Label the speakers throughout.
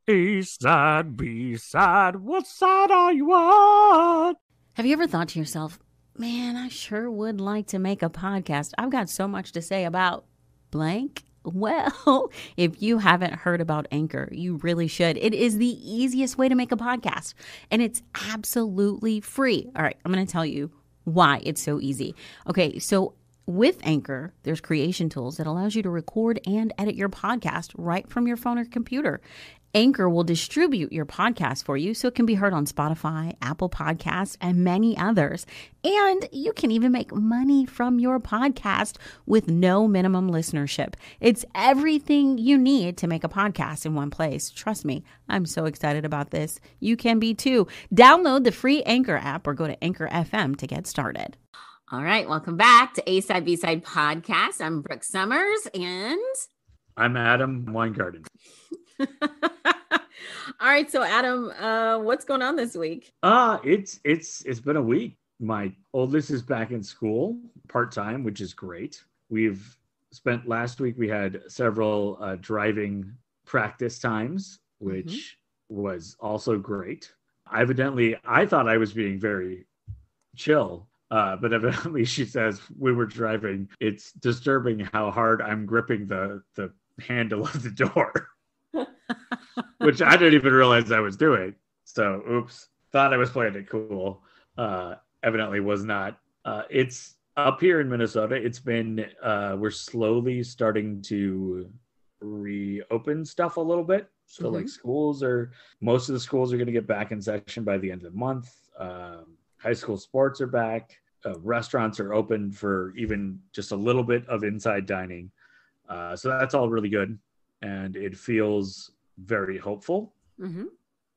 Speaker 1: A side, B side, what side are you on?
Speaker 2: Have you ever thought to yourself, man, I sure would like to make a podcast. I've got so much to say about blank. Well, if you haven't heard about Anchor, you really should. It is the easiest way to make a podcast, and it's absolutely free. All right, I'm going to tell you why it's so easy. Okay, so with Anchor, there's creation tools that allows you to record and edit your podcast right from your phone or computer. Anchor will distribute your podcast for you so it can be heard on Spotify, Apple Podcasts, and many others. And you can even make money from your podcast with no minimum listenership. It's everything you need to make a podcast in one place. Trust me, I'm so excited about this. You can be too. Download the free Anchor app or go to Anchor FM to get started. All right, welcome back to A-Side, B-Side Podcast. I'm Brooke Summers and...
Speaker 1: I'm Adam Weingarten.
Speaker 2: All right, so Adam, what's going on this week?
Speaker 1: It's been a week. My oldest is back in school part-time, which is great. We've spent last week, we had several driving practice times, which was also great. Evidently, I thought I was being very chill, but evidently she says we were driving. It's disturbing how hard I'm gripping the handle of the door. Which I didn't even realize I was doing. So, oops. Thought I was playing it cool. Evidently was not. It's up here in Minnesota. It's been, we're slowly starting to reopen stuff a little bit. So like most of the schools are going to get back in session by the end of the month. High school sports are back. Restaurants are open for even just a little bit of inside dining. So that's all really good. And it feels very hopeful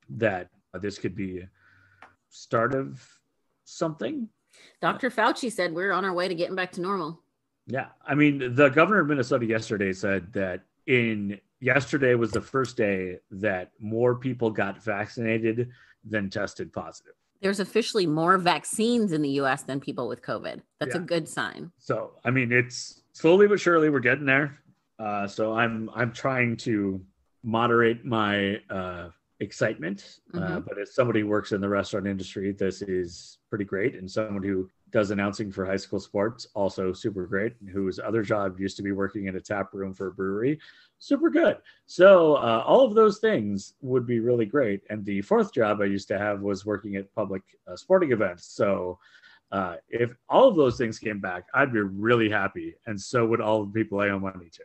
Speaker 1: that this could be a start of something.
Speaker 2: Dr. Fauci said we're on our way to getting back to normal.
Speaker 1: Yeah. I mean, the governor of Minnesota yesterday said that yesterday was the first day that more people got vaccinated than tested positive.
Speaker 2: There's officially more vaccines in the U.S. than people with COVID. That's a good sign.
Speaker 1: So, I mean, it's slowly but surely we're getting there. So I'm trying to moderate my excitement, but as somebody who works in the restaurant industry, this is pretty great. And someone who does announcing for high school sports, also super great, and whose other job used to be working in a tap room for a brewery, super good. So all of those things would be really great. And the fourth job I used to have was working at public sporting events. So if all of those things came back, I'd be really happy. And so would all the people I owe money to.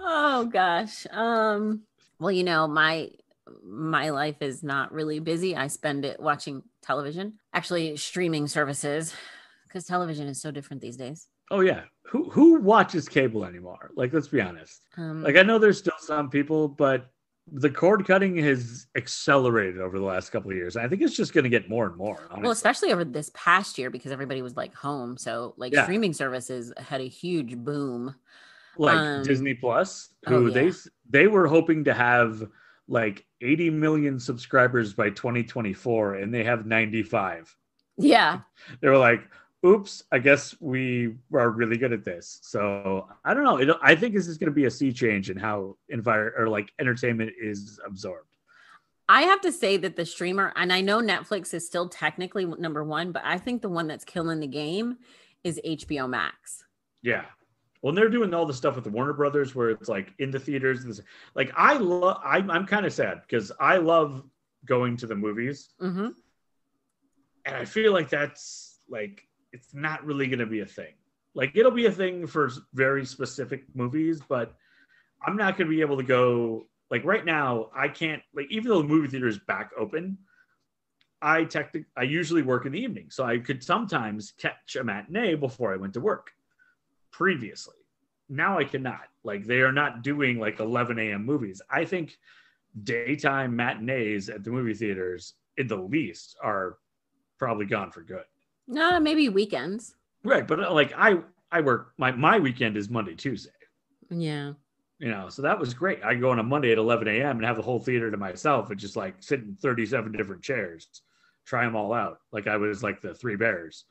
Speaker 2: Oh gosh. Well, you know, my life is not really busy. I spend it watching television, actually streaming services, because television is so different these days.
Speaker 1: Oh yeah. Who watches cable anymore? Like, let's be honest. Like, I know there's still some people, but the cord cutting has accelerated over the last couple of years. I think it's just going to get more and more. Honestly.
Speaker 2: Well, especially over this past year, because everybody was like home. So like streaming services had a huge boom.
Speaker 1: Like Disney Plus, who they were hoping to have like 80 million subscribers by 2024, and they have 95.
Speaker 2: Yeah.
Speaker 1: They were like, oops, I guess we are really good at this. So I don't know. I think this is going to be a sea change in how entertainment is absorbed.
Speaker 2: I have to say that the streamer, and I know Netflix is still technically number one, but I think the one that's killing the game is HBO Max.
Speaker 1: Yeah. Well, they're doing all the stuff with the Warner Brothers where it's like in the theaters. Like I'm kind of sad because I love going to the movies. And I feel like that's like, it's not really going to be a thing. Like, it'll be a thing for very specific movies, but I'm not going to be able to go. Like right now, I can't, like, even though the movie theater is back open, I usually work in the evening. So I could sometimes catch a matinee before I went to work previously. Now I cannot. Like, they are not doing like 11 a.m. movies. I think daytime matinees at the movie theaters, at the least, are probably gone for good.
Speaker 2: No, maybe weekends.
Speaker 1: Right. But like I work, my weekend is Monday, Tuesday.
Speaker 2: Yeah.
Speaker 1: You know, so that was great. I go on a Monday at 11 a.m. and have the whole theater to myself and just like sit in 37 different chairs, try them all out. Like I was like the Three Bears.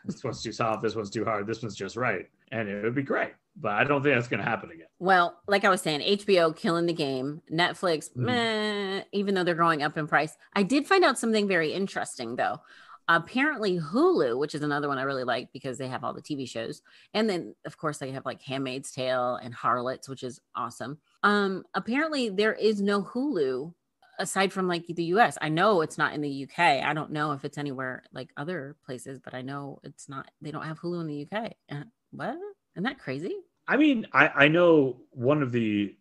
Speaker 1: this one's too soft, this one's too hard, this one's just right. And it would be great. But I don't think that's going to happen again.
Speaker 2: Well, like I was saying, HBO killing the game. Netflix, meh, even though they're going up in price. I did find out something very interesting, though. Apparently Hulu, which is another one I really like because they have all the TV shows. And then, of course, they have like Handmaid's Tale and Harlots, which is awesome. Apparently there is no Hulu aside from like the US. I know it's not in the UK. I don't know if it's anywhere like other places, but I know it's not. They don't have Hulu in the UK. What? Isn't that crazy?
Speaker 1: I mean, I know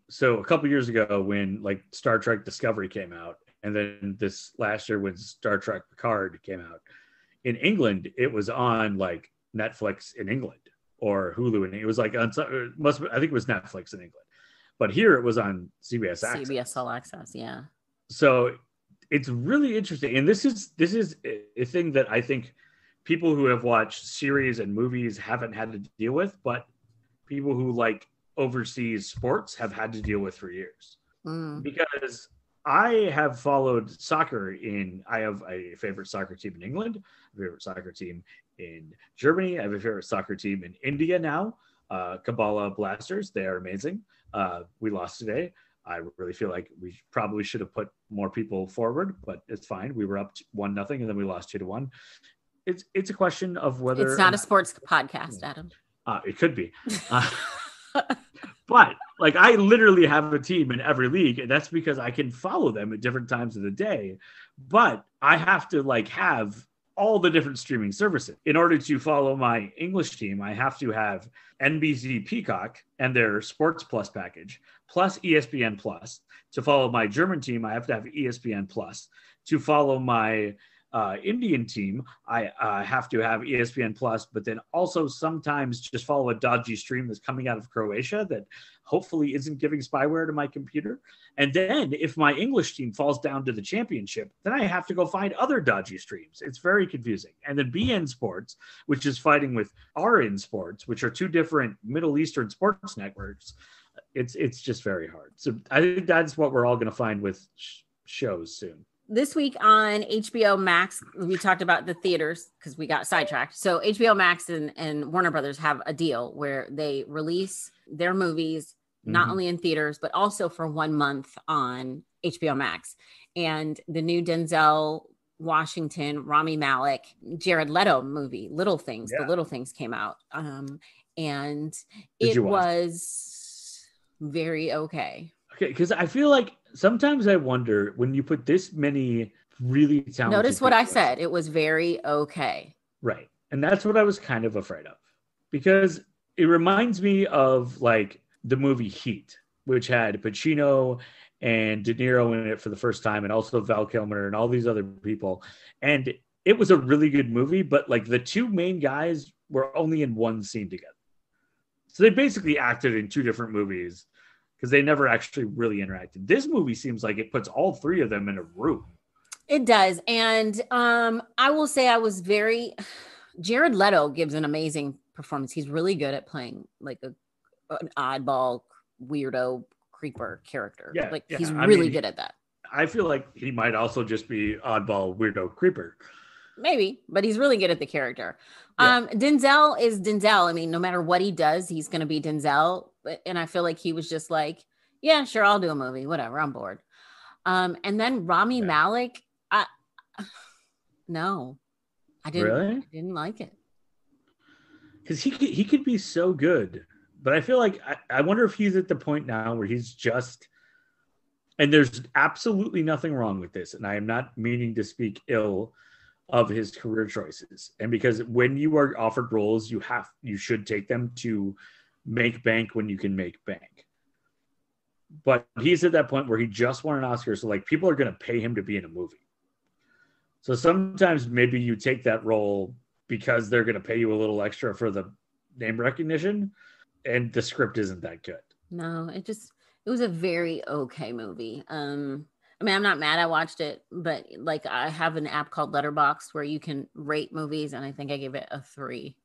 Speaker 1: so a couple years ago when like Star Trek Discovery came out, and then this last year when Star Trek Picard came out, in England, it was on like Netflix in England or Hulu. And it was like, I think it was Netflix in England, but here it was on CBS Access.
Speaker 2: CBS All Access, yeah.
Speaker 1: So it's really interesting. And this is a thing that I think people who have watched series and movies haven't had to deal with, but people who like overseas sports have had to deal with for years. Because I have followed soccer I have a favorite soccer team in England, a favorite soccer team in Germany. I have a favorite soccer team in India now, Kabbalah Blasters. They are amazing. We lost today. I really feel like we probably should have put more people forward, but it's fine. We were up 1-0 and then we lost 2-1. It's a question of whether
Speaker 2: it's not a sports podcast, Adam.
Speaker 1: It could be. But like I literally have a team in every league, and that's because I can follow them at different times of the day. But I have to like have all the different streaming services. In order to follow my English team, I have to have NBC Peacock and their Sports Plus package, plus ESPN Plus. To follow my German team, I have to have ESPN Plus. To follow my Indian team, I have to have ESPN Plus, but then also sometimes just follow a dodgy stream that's coming out of Croatia that hopefully isn't giving spyware to my computer. And then if my English team falls down to the championship, then I have to go find other dodgy streams. It's very confusing. And then BN Sports, which is fighting with RN Sports, which are two different Middle Eastern sports networks. It's just very hard. So I think that's what we're all going to find with shows soon.
Speaker 2: This week on HBO Max, we talked about the theaters because we got sidetracked. So HBO Max and Warner Brothers have a deal where they release their movies not only in theaters, but also for 1 month on HBO Max. And the new Denzel Washington, Rami Malek, Jared Leto movie, Little Things, The Little Things came out. And it was very okay.
Speaker 1: Okay, because I feel like sometimes I wonder when you put this many really talented.
Speaker 2: Notice what I said. It was very okay.
Speaker 1: Right. And that's what I was kind of afraid of, because it reminds me of like the movie Heat, which had Pacino and De Niro in it for the first time, and also Val Kilmer and all these other people. And it was a really good movie, but like the two main guys were only in one scene together. So they basically acted in two different movies, because they never actually really interacted. This movie seems like it puts all three of them in a room.
Speaker 2: It does. And I will say Jared Leto gives an amazing performance. He's really good at playing like an oddball, weirdo, creeper character. He's really good at that.
Speaker 1: I feel like he might also just be oddball, weirdo, creeper.
Speaker 2: Maybe, but he's really good at the character. Denzel is Denzel. I mean, no matter what he does, he's going to be Denzel. And I feel like he was just like, yeah, sure, I'll do a movie, whatever, I'm bored. And then Rami Malek, I didn't like it.
Speaker 1: Because he could be so good, but I feel like I wonder if he's at the point now where he's just, and there's absolutely nothing wrong with this, and I am not meaning to speak ill of his career choices. And because when you are offered roles, you should take them to make bank when you can make bank. But he's at that point where he just won an Oscar, so like people are going to pay him to be in a movie. So sometimes maybe you take that role because they're going to pay you a little extra for the name recognition, and the script isn't that good.
Speaker 2: No, it was a very okay movie. I mean, I'm not mad I watched it, but like I have an app called Letterboxd where you can rate movies, and I think I gave it a 3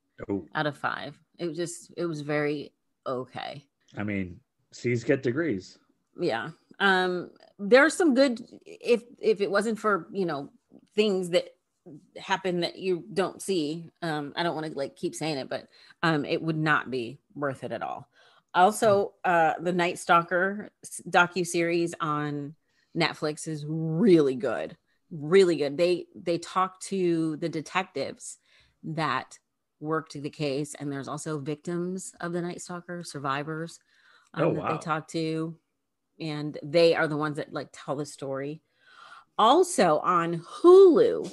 Speaker 2: out of 5. It was very okay.
Speaker 1: I mean, C's get degrees.
Speaker 2: Yeah. There's some good, if it wasn't for, things that happen that you don't see. I don't want to like keep saying it, but it would not be worth it at all. Also, the Night Stalker docuseries on Netflix is really good. Really good. They talk to the detectives that worked the case, and there's also victims of the Night Stalker, survivors that they talk to, and they are the ones that like tell the story. Also on Hulu,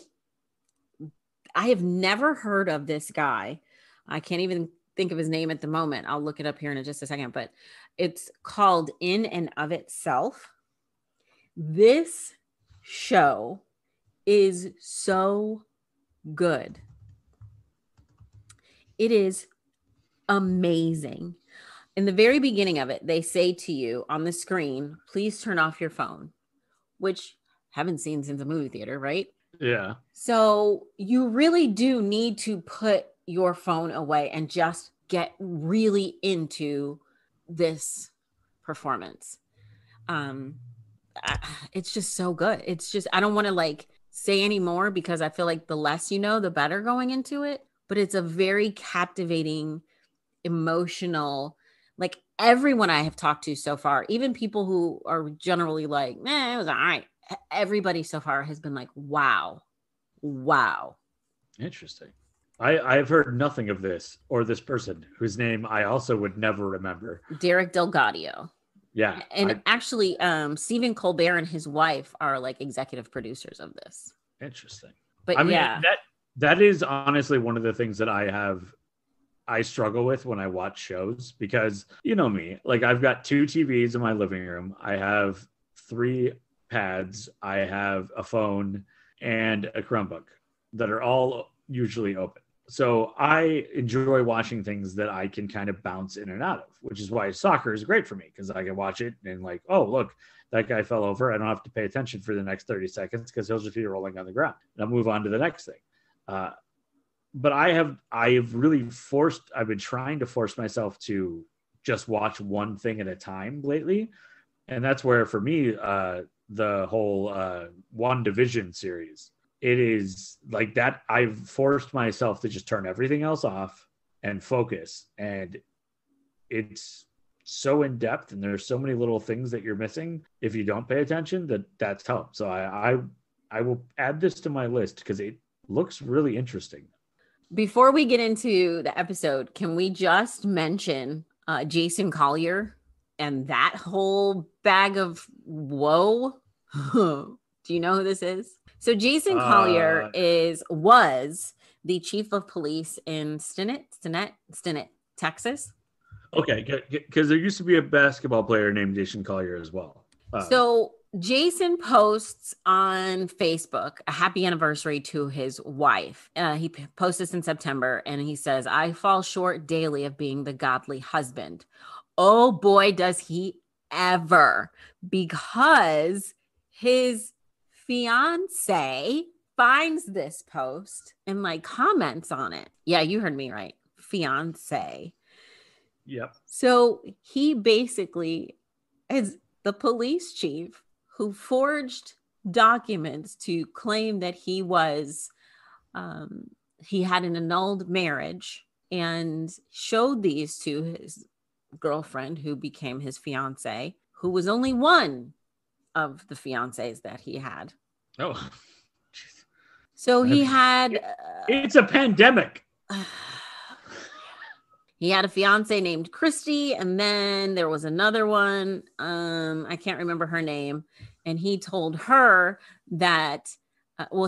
Speaker 2: I have never heard of this guy. I can't even think of his name at the moment. I'll look it up here in just a second, but it's called In and of Itself. This show is so good. It is amazing. In the very beginning of it, they say to you on the screen, please turn off your phone, which I haven't seen since a movie theater, right?
Speaker 1: Yeah.
Speaker 2: So you really do need to put your phone away and just get really into this performance. It's just so good. It's just, I don't want to like say any more because I feel like the less you know, the better going into it. But it's a very captivating, emotional, like everyone I have talked to so far, even people who are generally like, man, it was all right. Everybody so far has been like, wow.
Speaker 1: Interesting. I've heard nothing of this or this person whose name I also would never remember.
Speaker 2: Derek Delgadio.
Speaker 1: Yeah.
Speaker 2: And actually, Stephen Colbert and his wife are like executive producers of this.
Speaker 1: Interesting.
Speaker 2: But
Speaker 1: I mean,
Speaker 2: yeah.
Speaker 1: That is honestly one of the things that I struggle with when I watch shows, because you know me, like I've got 2 TVs in my living room. I have 3 pads. I have a phone and a Chromebook that are all usually open. So I enjoy watching things that I can kind of bounce in and out of, which is why soccer is great for me, because I can watch it and like, oh, look, that guy fell over. I don't have to pay attention for the next 30 seconds because he'll just be rolling on the ground. And I'll move on to the next thing. But I've been trying to force myself to just watch one thing at a time lately. And that's where, for me, the whole WandaVision series, it is like that. I've forced myself to just turn everything else off and focus. And it's so in depth, and there's so many little things that you're missing if you don't pay attention, that's helped. So I will add this to my list because it looks really interesting.
Speaker 2: Before we get into the episode, can we just mention Jason Collier and that whole bag of woe? Do you know who this is? So Jason Collier was the chief of police in Stinnett, Texas.
Speaker 1: Okay, because there used to be a basketball player named Jason Collier as well.
Speaker 2: So Jason posts on Facebook a happy anniversary to his wife. He posted this in September, and he says, I fall short daily of being the godly husband. Oh boy, does he ever, because his fiance finds this post and like comments on it. Yeah, you heard me right. Fiance.
Speaker 1: Yep.
Speaker 2: So he basically is the police chief who forged documents to claim that he was, he had an annulled marriage, and showed these to his girlfriend, who became his fiance, who was only one of the fiancés that he had.
Speaker 1: Oh,
Speaker 2: so he had.
Speaker 1: It's a pandemic.
Speaker 2: He had a fiance named Christy, and then there was another one. I can't remember her name. And he told her that,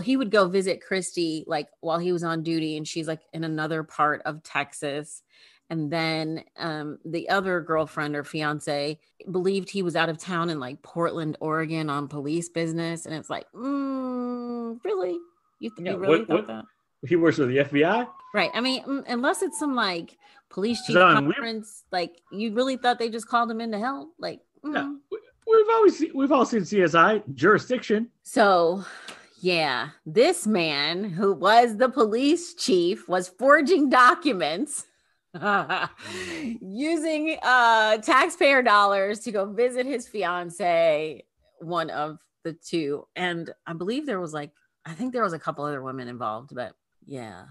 Speaker 2: he would go visit Christy like while he was on duty, and she's like in another part of Texas. And then the other girlfriend or fiance believed he was out of town in like Portland, Oregon on police business. And it's like, really? You really thought that?
Speaker 1: He works for the FBI?
Speaker 2: Right. I mean, unless it's some like police chief conference, like you really thought they just called him in to help? Like,
Speaker 1: no, we've all seen CSI Jurisdiction.
Speaker 2: So, yeah, this man who was the police chief was forging documents using taxpayer dollars to go visit his fiance, one of the two. And I believe there was like I think there was a couple other women involved, but yeah.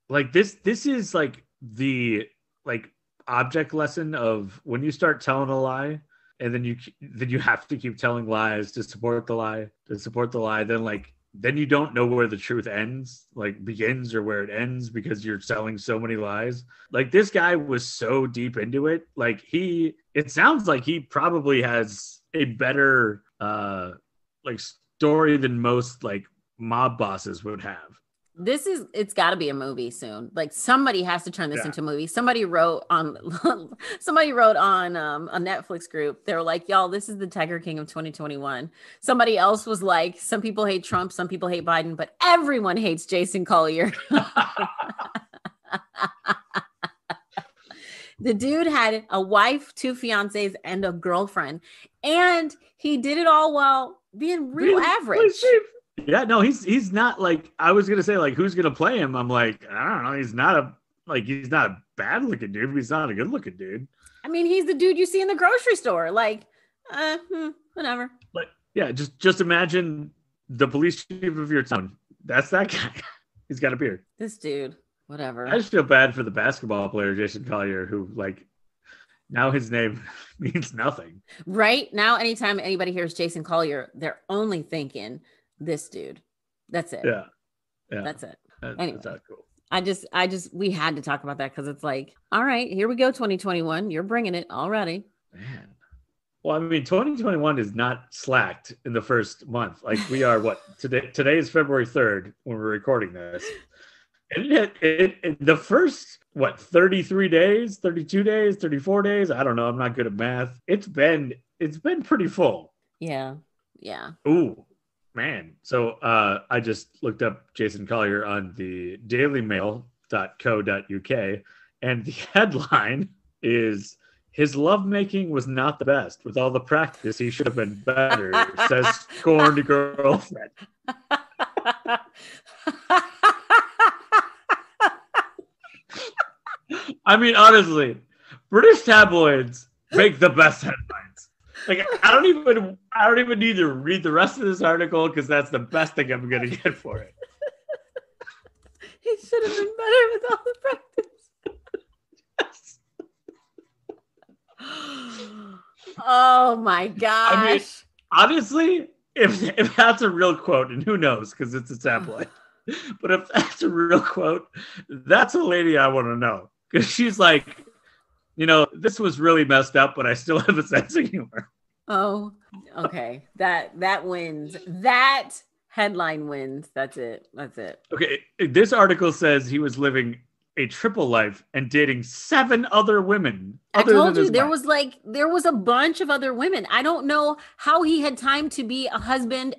Speaker 1: Like this is like the like object lesson of when you start telling a lie and then you have to keep telling lies to support the lie, then you don't know where the truth ends, like begins, or where it ends, because you're telling so many lies. Like this guy was so deep into it. Like it sounds like he probably has a better like story than most like mob bosses would have.
Speaker 2: It's got to be a movie soon. Like somebody has to turn this into a movie. Somebody wrote on a Netflix group. They were like, y'all, this is the Tiger King of 2021. Somebody else was like, some people hate Trump, some people hate Biden, but everyone hates Jason Collier. The dude had a wife, 2 fiancés, and a girlfriend, and he did it all while being real average.
Speaker 1: Yeah, no, he's not like, I was gonna say like who's gonna play him. I'm like, I don't know. He's not a bad looking dude, but he's not a good looking dude.
Speaker 2: I mean, he's the dude you see in the grocery store. Like, whatever.
Speaker 1: Like, yeah, just imagine the police chief of your town. That's that guy. He's got a beard.
Speaker 2: This dude, whatever.
Speaker 1: I just feel bad for the basketball player Jason Collier, who like now his name means nothing.
Speaker 2: Right now, anytime anybody hears Jason Collier, they're only thinking this dude. That's it.
Speaker 1: Yeah.
Speaker 2: That's it.
Speaker 1: Anyway, that's cool.
Speaker 2: We had to talk about that because it's like, all right, here we go, 2021. You're bringing it already.
Speaker 1: Man. Well, I mean, 2021 is not slacked in the first month. Like we are today is February 3rd when we're recording this. And the first 33 days, 32 days, 34 days, I don't know, I'm not good at math. It's been pretty full.
Speaker 2: Yeah.
Speaker 1: Ooh. Man, so I just looked up Jason Collier on the dailymail.co.uk, and the headline is, his lovemaking was not the best. With all the practice, he should have been better, says scorned girlfriend. I mean, honestly, British tabloids make the best headlines. Like I don't even need to read the rest of this article because that's the best thing I'm gonna get for it.
Speaker 2: He should have been better with all the practice. Oh my gosh.
Speaker 1: I mean, honestly, if that's a real quote, and who knows, because it's a tabloid, but if that's a real quote, that's a lady I want to know. Because she's like, this was really messed up, but I still have a sense of humor.
Speaker 2: Oh, okay. That wins. That headline wins. That's it.
Speaker 1: Okay. This article says he was living a triple life and dating 7 other women.
Speaker 2: I told you there was a bunch of other women. I don't know how he had time to be a husband,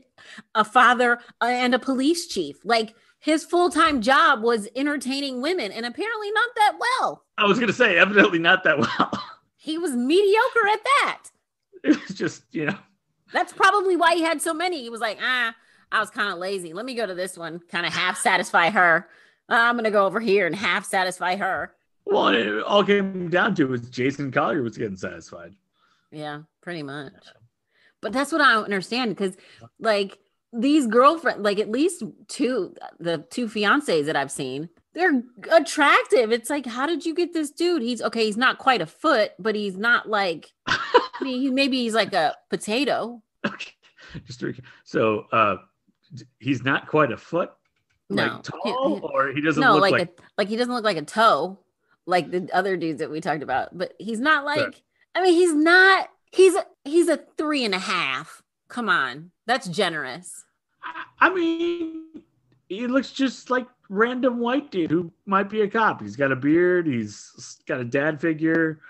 Speaker 2: a father, and a police chief. Like, his full-time job was entertaining women, and apparently not that well.
Speaker 1: I was going to say, evidently not that well.
Speaker 2: He was mediocre at that.
Speaker 1: It was just,
Speaker 2: That's probably why he had so many. He was like, I was kind of lazy. Let me go to this one, kind of half satisfy her. I'm going to go over here and half satisfy her.
Speaker 1: Well, it all came down to was Jason Collier was getting satisfied.
Speaker 2: Yeah, pretty much. But that's what I don't understand, because, like, these girlfriends, like at least the 2 fiancés that I've seen, they're attractive. It's like, how did you get this dude? He's not quite a foot, but he's not like, maybe he's like a potato.
Speaker 1: Okay. So he's not quite a foot?
Speaker 2: No.
Speaker 1: Like tall? Or he doesn't look like
Speaker 2: he doesn't look like a toe, like the other dudes that we talked about. But he's not like,
Speaker 1: sure.
Speaker 2: I mean, he's a 3.5. Come on. That's generous.
Speaker 1: I mean, he looks just like random white dude who might be a cop. He's got a beard. He's got a dad figure.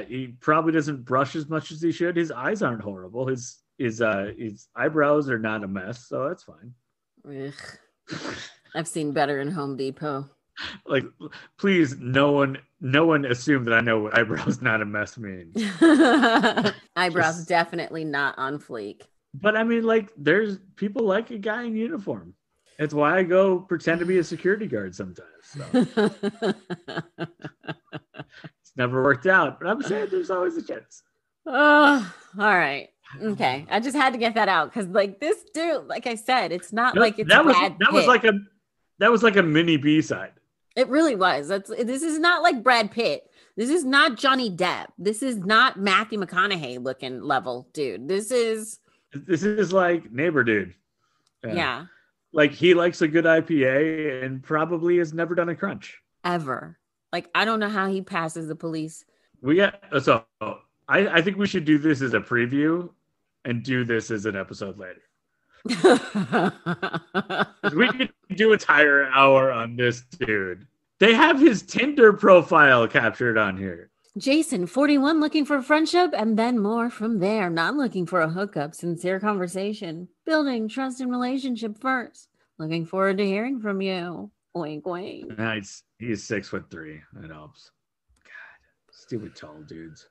Speaker 1: He probably doesn't brush as much as he should. His eyes aren't horrible. His eyebrows are not a mess, so that's fine.
Speaker 2: Ugh. I've seen better in Home Depot.
Speaker 1: Like, please, no one assume that I know what eyebrows not a mess means.
Speaker 2: Eyebrows definitely not on fleek.
Speaker 1: But I mean, like, there's people like a guy in uniform. It's why I go pretend to be a security guard sometimes. So. It's never worked out, but I'm saying there's always a chance.
Speaker 2: Oh, all right. Okay, I just had to get that out because, like, this dude, like I said, it's not
Speaker 1: No,
Speaker 2: like it's Brad Pitt.
Speaker 1: That was like a mini B-side.
Speaker 2: It really was. This is not like Brad Pitt. This is not Johnny Depp. This is not Matthew McConaughey looking level, dude. This is
Speaker 1: like Neighbor Dude.
Speaker 2: yeah.
Speaker 1: Like he likes a good IPA and probably has never done a crunch.
Speaker 2: Ever. Like, I don't know how he passes the police.
Speaker 1: I think we should do this as a preview and do this as an episode later. We could do an entire hour on this dude. They have his Tinder profile captured on here.
Speaker 2: Jason, 41, looking for friendship and then more from there. Not looking for a hookup, sincere conversation. Building trust and relationship first. Looking forward to hearing from you. Oink, oink.
Speaker 1: Nice. He's 6'3". That helps. God, stupid tall dudes.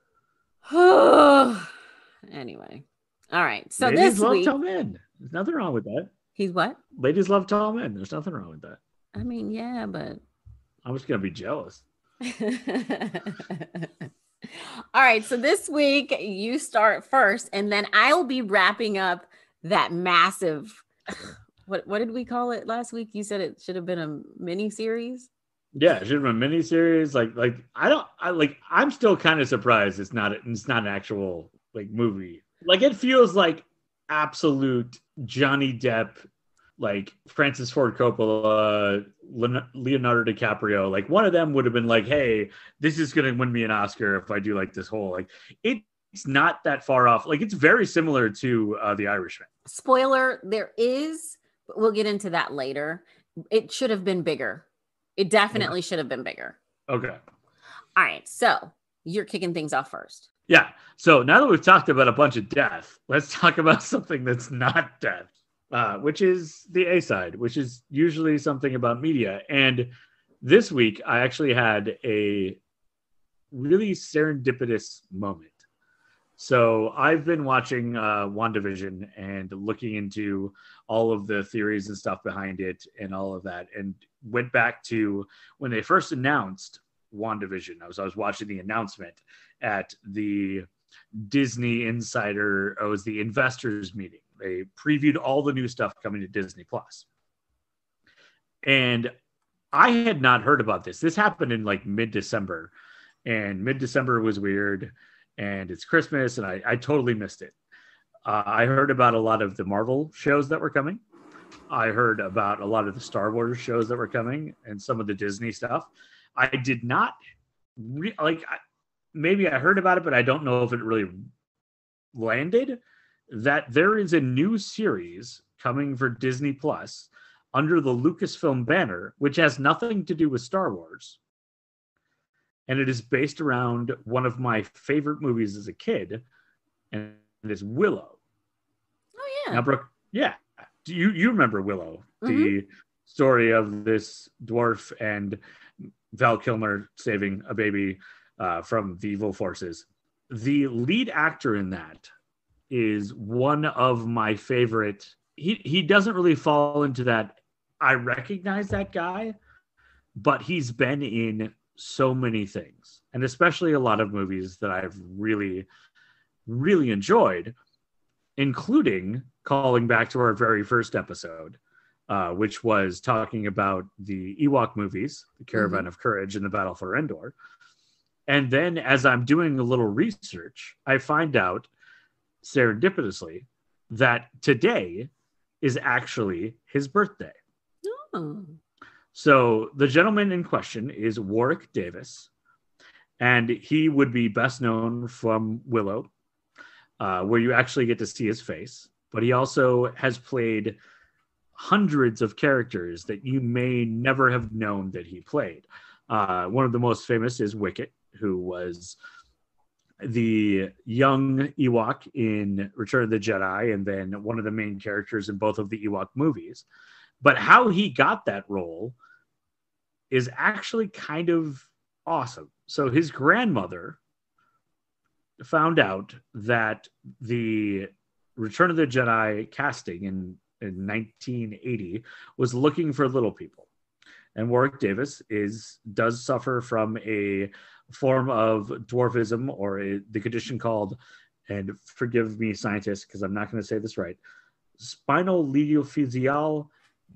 Speaker 2: Anyway. All right. So
Speaker 1: Ladies
Speaker 2: this week.
Speaker 1: love tall men. There's nothing wrong with that.
Speaker 2: He's what?
Speaker 1: Ladies love tall men. There's nothing wrong with that.
Speaker 2: I mean, yeah, but
Speaker 1: I'm just going to be jealous.
Speaker 2: All right, so this week you start first, and then I'll be wrapping up that massive what did we call it last week? You said it should have been a mini series.
Speaker 1: Yeah, it should have been a mini series. I'm still kind of surprised it's not an actual like movie. Like it feels like absolute Johnny Depp, like Francis Ford Coppola, Leonardo DiCaprio. Like one of them would have been like, hey, this is going to win me an Oscar if I do like this whole, like it's not that far off. Like it's very similar to The Irishman.
Speaker 2: Spoiler, there is, but we'll get into that later. It should have been bigger. It definitely should have been bigger.
Speaker 1: Okay.
Speaker 2: All right. So you're kicking things off first.
Speaker 1: Yeah. So now that we've talked about a bunch of death, let's talk about something that's not death. Which is the A side, which is usually something about media. And this week, I actually had a really serendipitous moment. So I've been watching WandaVision and looking into all of the theories and stuff behind it and all of that, and went back to when they first announced WandaVision. I was watching the announcement at the Disney Insider. It was the investors meeting. They previewed all the new stuff coming to Disney Plus. And I had not heard about this. This happened in like mid-December. And mid-December was weird. And it's Christmas. And I totally missed it. I heard about a lot of the Marvel shows that were coming. I heard about a lot of the Star Wars shows that were coming and some of the Disney stuff. I did not maybe I heard about it, but I don't know if it really landed. That there is a new series coming for Disney Plus under the Lucasfilm banner, which has nothing to do with Star Wars. And it is based around one of my favorite movies as a kid, and it's Willow.
Speaker 2: Oh, yeah.
Speaker 1: Now, Brooke, yeah. Do you remember Willow? Mm-hmm. The story of this dwarf and Val Kilmer saving a baby from the evil forces. The lead actor in that is one of my favorite. He doesn't really fall into that. I recognize that guy, but he's been in so many things, and especially a lot of movies that I've really, really enjoyed, including calling back to our very first episode, which was talking about the Ewok movies, The Caravan of Courage and The Battle for Endor. And then as I'm doing a little research, I find out serendipitously that today is actually his birthday.
Speaker 2: Oh.
Speaker 1: So the gentleman in question is Warwick Davis, and he would be best known from Willow, where you actually get to see his face. But he also has played hundreds of characters that you may never have known that he played. One of the most famous is Wicket, who was the young Ewok in Return of the Jedi, and then one of the main characters in both of the Ewok movies. But how he got that role is actually kind of awesome. So his grandmother found out that the Return of the Jedi casting in 1980 was looking for little people. And Warwick Davis does suffer from a form of dwarfism, or the condition called and forgive me, scientists, because I'm not going to say this right, spinal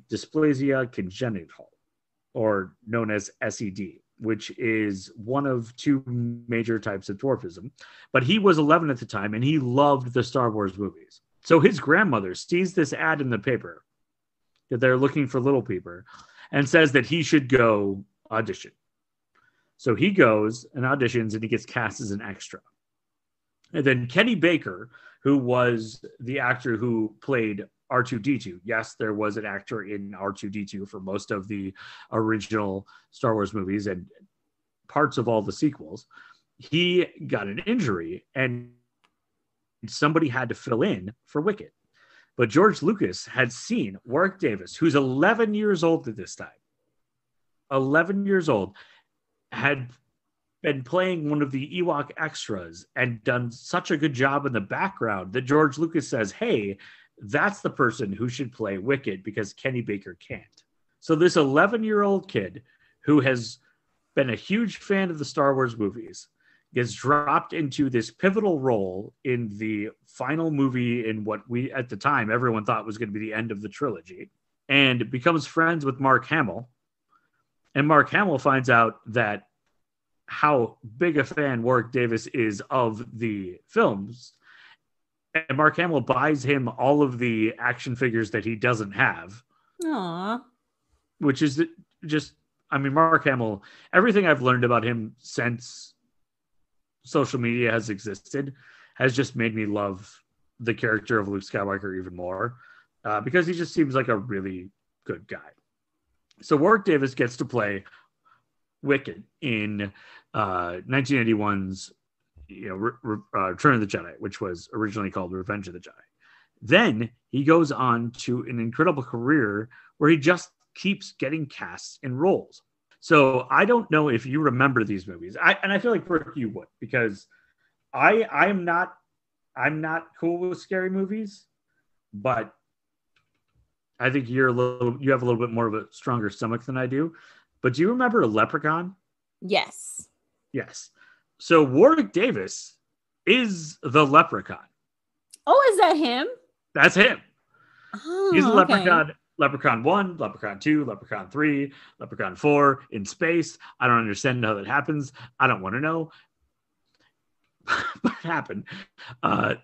Speaker 1: dysplasia congenital, or known as SED, which is one of two major types of dwarfism. But he was 11 at the time, and he loved the Star Wars movies. So his grandmother sees this ad in the paper that they're looking for Little Peeper and says that he should go audition. So he goes and auditions, and he gets cast as an extra. And then Kenny Baker, who was the actor who played R2-D2. Yes, there was an actor in R2-D2 for most of the original Star Wars movies and parts of all the sequels. He got an injury, and somebody had to fill in for Wicket. But George Lucas had seen Warwick Davis, who's 11 years old at this time. 11 years old, had been playing one of the Ewok extras and done such a good job in the background that George Lucas says, hey, that's the person who should play Wicket because Kenny Baker can't. So this 11-year-old kid who has been a huge fan of the Star Wars movies gets dropped into this pivotal role in the final movie in what we, at the time, everyone thought was going to be the end of the trilogy, and becomes friends with Mark Hamill. And Mark Hamill finds out that how big a fan Warwick Davis is of the films. And Mark Hamill buys him all of the action figures that he doesn't have.
Speaker 2: Aww.
Speaker 1: Which is just, I mean, Mark Hamill, everything I've learned about him since social media has existed has just made me love the character of Luke Skywalker even more, because he just seems like a really good guy. So Warwick Davis gets to Wicket in 1981's Return of the Jedi, which was originally called Revenge of the Jedi. Then he goes on to an incredible career where he just keeps getting cast in roles. So I don't know if you remember these movies. I feel like Brooke, you would, because I'm not cool with scary movies, but I think you have a little bit more of a stronger stomach than I do. But do you remember Leprechaun?
Speaker 2: Yes.
Speaker 1: Yes. So Warwick Davis is the Leprechaun.
Speaker 2: Oh, is that him?
Speaker 1: That's him.
Speaker 2: Oh,
Speaker 1: he's the
Speaker 2: okay.
Speaker 1: Leprechaun. Leprechaun 1, Leprechaun 2, Leprechaun 3, Leprechaun 4 in space. I don't understand how that happens. I don't want to know. But it happened.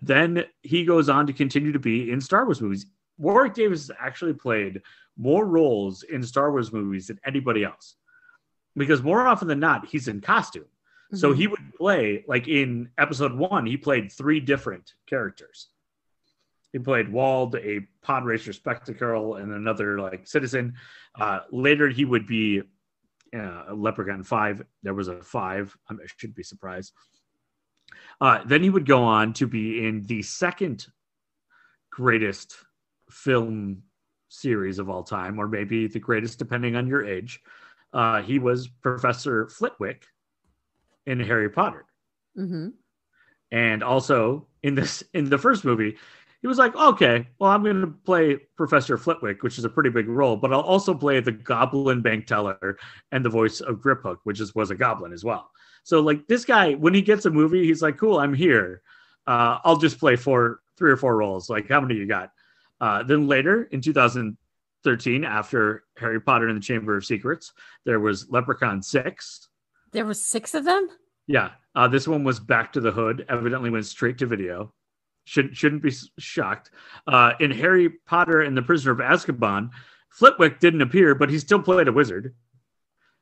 Speaker 1: Then he goes on to continue to be in Star Wars movies. Warwick Davis has actually played more roles in Star Wars movies than anybody else, because more often than not, he's in costume. Mm-hmm. So he would play, like in episode 1, he played 3 different characters. He played Wald, a pod racer spectacle, and another like citizen. Later, he would be Leprechaun 5. There was a 5. I shouldn't be surprised. Then he would go on to be in the second greatest film series of all time, or maybe the greatest, depending on your age. He was Professor Flitwick in Harry Potter. Mm-hmm. And also in the first movie, he was like, okay, well, I'm going to play Professor Flitwick, which is a pretty big role, but I'll also play the Goblin Bank Teller and the voice of Griphook, which was a goblin as well. So like this guy, when he gets a movie, he's like, cool, I'm here. I'll just play 3 or 4 roles. Like, how many you got? Then later in 2013, after Harry Potter and the Chamber of Secrets, there was Leprechaun 6.
Speaker 2: There was 6 of them?
Speaker 1: Yeah. This one was Back to the Hood. Evidently went straight to video. Shouldn't be shocked. In Harry Potter and the Prisoner of Azkaban, Flitwick didn't appear, but he still played a wizard.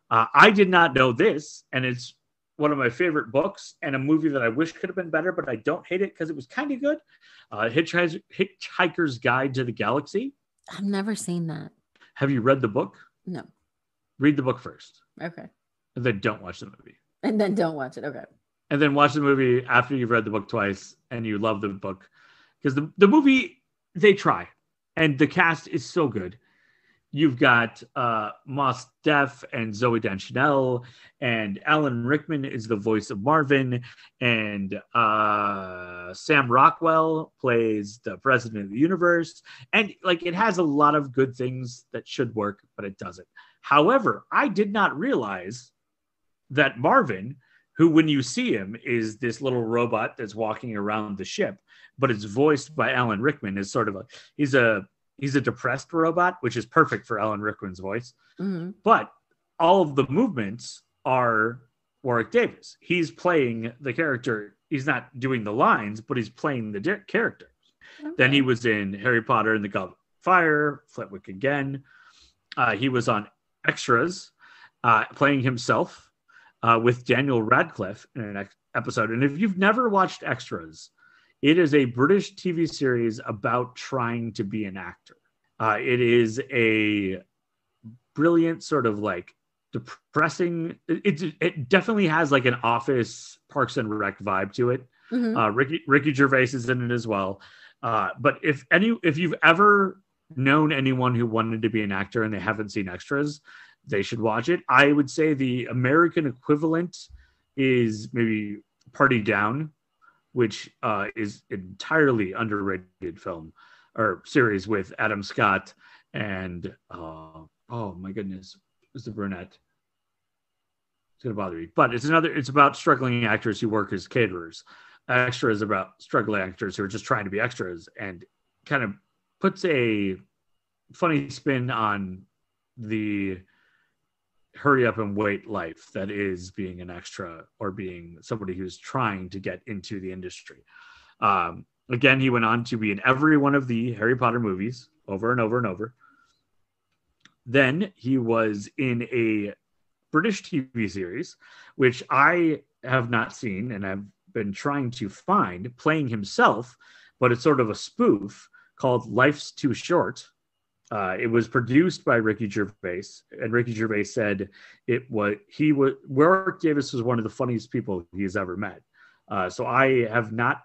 Speaker 1: I did not know this, and it's one of my favorite books and a movie that I wish could have been better, but I don't hate it because it was kind of good. Hitchhiker's Guide to the Galaxy.
Speaker 2: I've never seen that.
Speaker 1: Have you read the book?
Speaker 2: No.
Speaker 1: Read the book first.
Speaker 2: Okay.
Speaker 1: And then don't watch the movie.
Speaker 2: And then don't watch it. Okay.
Speaker 1: And then watch the movie after you've read the book twice and you love the book. Because the movie, they try. And the cast is so good. You've got Mos Def and Zooey Deschanel, and Alan Rickman is the voice of Marvin, and Sam Rockwell plays the president of the universe. And like, it has a lot of good things that should work, but it doesn't. However, I did not realize that Marvin, who, when you see him, is this little robot that's walking around the ship, but it's voiced by Alan Rickman. Is sort of he's a depressed robot, which is perfect for Alan Rickman's voice.
Speaker 2: Mm-hmm.
Speaker 1: But all of the movements are Warwick Davis. He's playing the character. He's not doing the lines, but he's playing the character. Okay. Then he was in Harry Potter and the Goblet of Fire, Flitwick again. He was on Extras, playing himself with Daniel Radcliffe in an episode. And if you've never watched Extras, it is a British TV series about trying to be an actor. It is a brilliant sort of like depressing. It definitely has like an Office, Parks and Rec vibe to it. Mm-hmm. Ricky Gervais is in it as well. But if you've ever known anyone who wanted to be an actor and they haven't seen Extras, they should watch it. I would say the American equivalent is maybe Party Down, which is entirely underrated film or series with Adam Scott and oh my goodness, who's the brunette? It's gonna bother me, but it's about struggling actors who work as caterers. Extra is about struggling actors who are just trying to be extras, and kind of puts a funny spin on the hurry up and wait life that is being an extra or being somebody who's trying to get into the industry. Again, he went on to be in every one of the Harry Potter movies over and over and over. Then he was in a British TV series, which I have not seen and I've been trying to find, playing himself, but it's sort of a spoof called Life's Too Short. It was produced by Ricky Gervais, and Ricky Gervais said Warwick Davis was one of the funniest people he's ever met. So I have not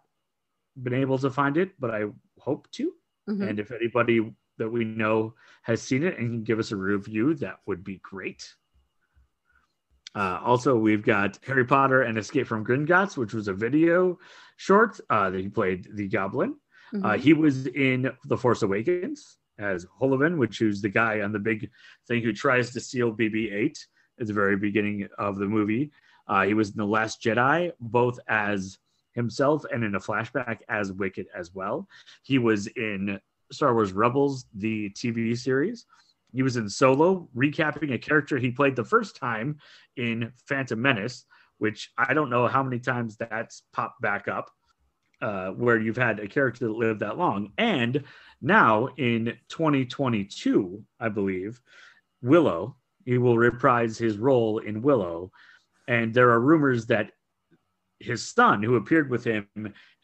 Speaker 1: been able to find it, but I hope to. Mm-hmm. And if anybody that we know has seen it and can give us a review, that would be great. Also, we've got Harry Potter and Escape from Gringotts, which was a video short that he played the Goblin. Mm-hmm. He was in The Force Awakens as Holovan, which is the guy on the big thing who tries to steal BB-8 at the very beginning of the movie. He was in The Last Jedi, both as himself and in a flashback as Wicket as well. He was in Star Wars Rebels, the TV series. He was in Solo, recapping a character he played the first time in Phantom Menace, which I don't know how many times that's popped back up, where you've had a character that lived that long. And now in 2022, I believe, Willow, he will reprise his role in Willow. And there are rumors that his son, who appeared with him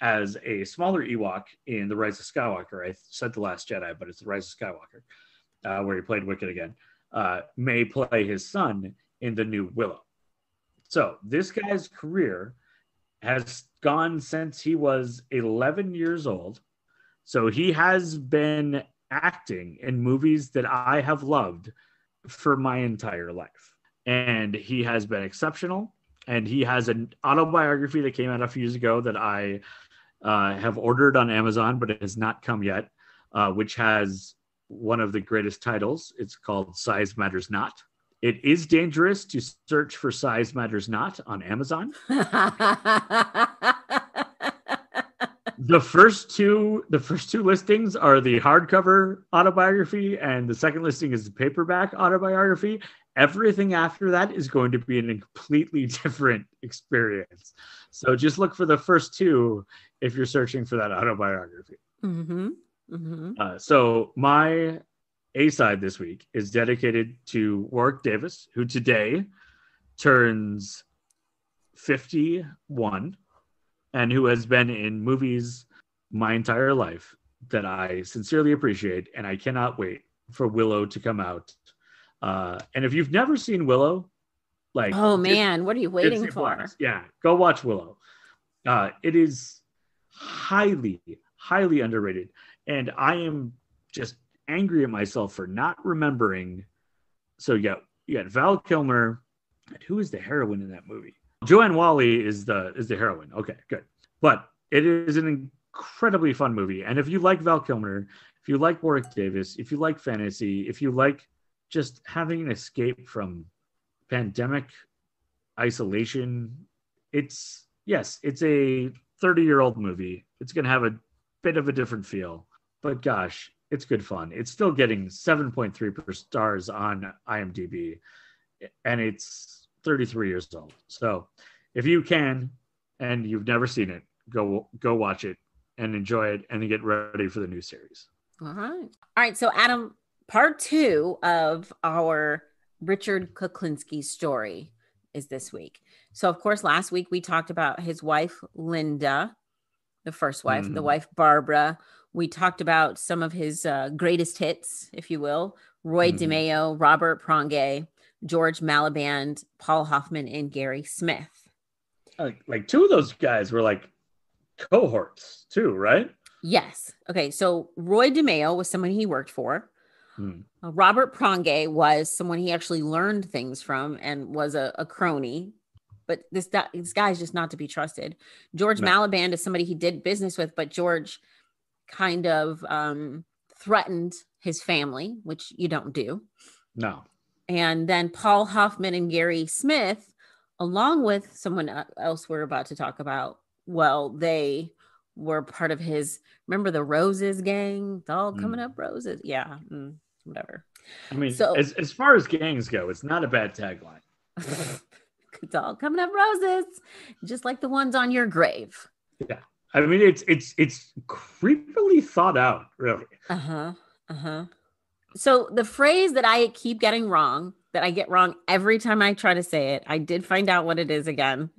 Speaker 1: as a smaller Ewok in The Rise of Skywalker, I said The Last Jedi, but it's The Rise of Skywalker, where he played Wicket again, may play his son in the new Willow. So this guy's career has gone since he was 11 years old. So he has been acting in movies that I have loved for my entire life. And he has been exceptional. And he has an autobiography that came out a few years ago that I have ordered on Amazon, but it has not come yet, which has one of the greatest titles. It's called Size Matters Not. It is dangerous to search for Size Matters Not on Amazon. The first two listings are the hardcover autobiography, and the second listing is the paperback autobiography. Everything after that is going to be a completely different experience. So just look for the first two if you're searching for that autobiography. Mm-hmm. Mm-hmm. So my A-side this week is dedicated to Warwick Davis, who today turns 51 and who has been in movies my entire life that I sincerely appreciate. And I cannot wait for Willow to come out. And if you've never seen Willow, like,
Speaker 2: oh man, what are you waiting for?
Speaker 1: Yeah, go watch Willow. It is highly, highly underrated. And I am just angry at myself for not remembering. So you got Val Kilmer. And who is the heroine in that movie? Joanne Whalley is the heroine. Okay, good. But it is an incredibly fun movie. And if you like Val Kilmer, if you like Warwick Davis, if you like fantasy, if you like just having an escape from pandemic isolation, it's a 30-year-old movie. It's going to have a bit of a different feel, but gosh, it's good fun. It's still getting 7.3 stars on IMDb, and it's 33 years old. So if you can and you've never seen it, go watch it and enjoy it, and then get ready for the new series.
Speaker 2: All right. So Adam, part 2 of our Richard Kuklinski story is this week. So of course, last week we talked about his wife, Linda, the first wife, the wife, Barbara. We talked about some of his greatest hits, if you will, Roy DeMeo, Robert Pronge, George Malaband, Paul Hoffman, and Gary Smith.
Speaker 1: Like 2 of those guys were like cohorts too, right?
Speaker 2: Yes. Okay. So Roy DeMeo was someone he worked for. Robert Pronge was someone he actually learned things from and was a crony. But this guy is just not to be trusted. George Malaband is somebody he did business with, but George kind of threatened his family, which you don't do.
Speaker 1: No.
Speaker 2: And then Paul Hoffman and Gary Smith, along with someone else we're about to talk about, well, they were part of his, remember the Roses gang? It's all coming up roses. Yeah. Whatever.
Speaker 1: I mean, so, as far as gangs go, it's not a bad tagline.
Speaker 2: It's all coming up roses, just like the ones on your grave.
Speaker 1: Yeah. I mean, it's creepily thought out, really.
Speaker 2: So the phrase that I keep getting wrong, that I get wrong every time I try to say it, I did find out what it is again.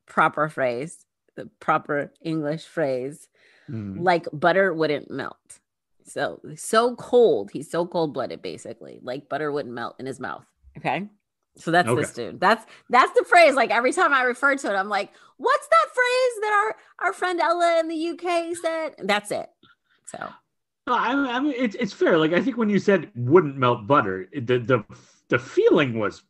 Speaker 2: Proper phrase, the proper English phrase, like butter wouldn't melt. So cold. He's so cold-blooded, basically. Like butter wouldn't melt in his mouth. Okay. So that's this dude. That's the phrase. Like every time I refer to it, I'm like, what's that phrase that our friend Ella in the UK said? That's it. So
Speaker 1: I mean, it's fair. Like I think when you said wouldn't melt butter, the feeling was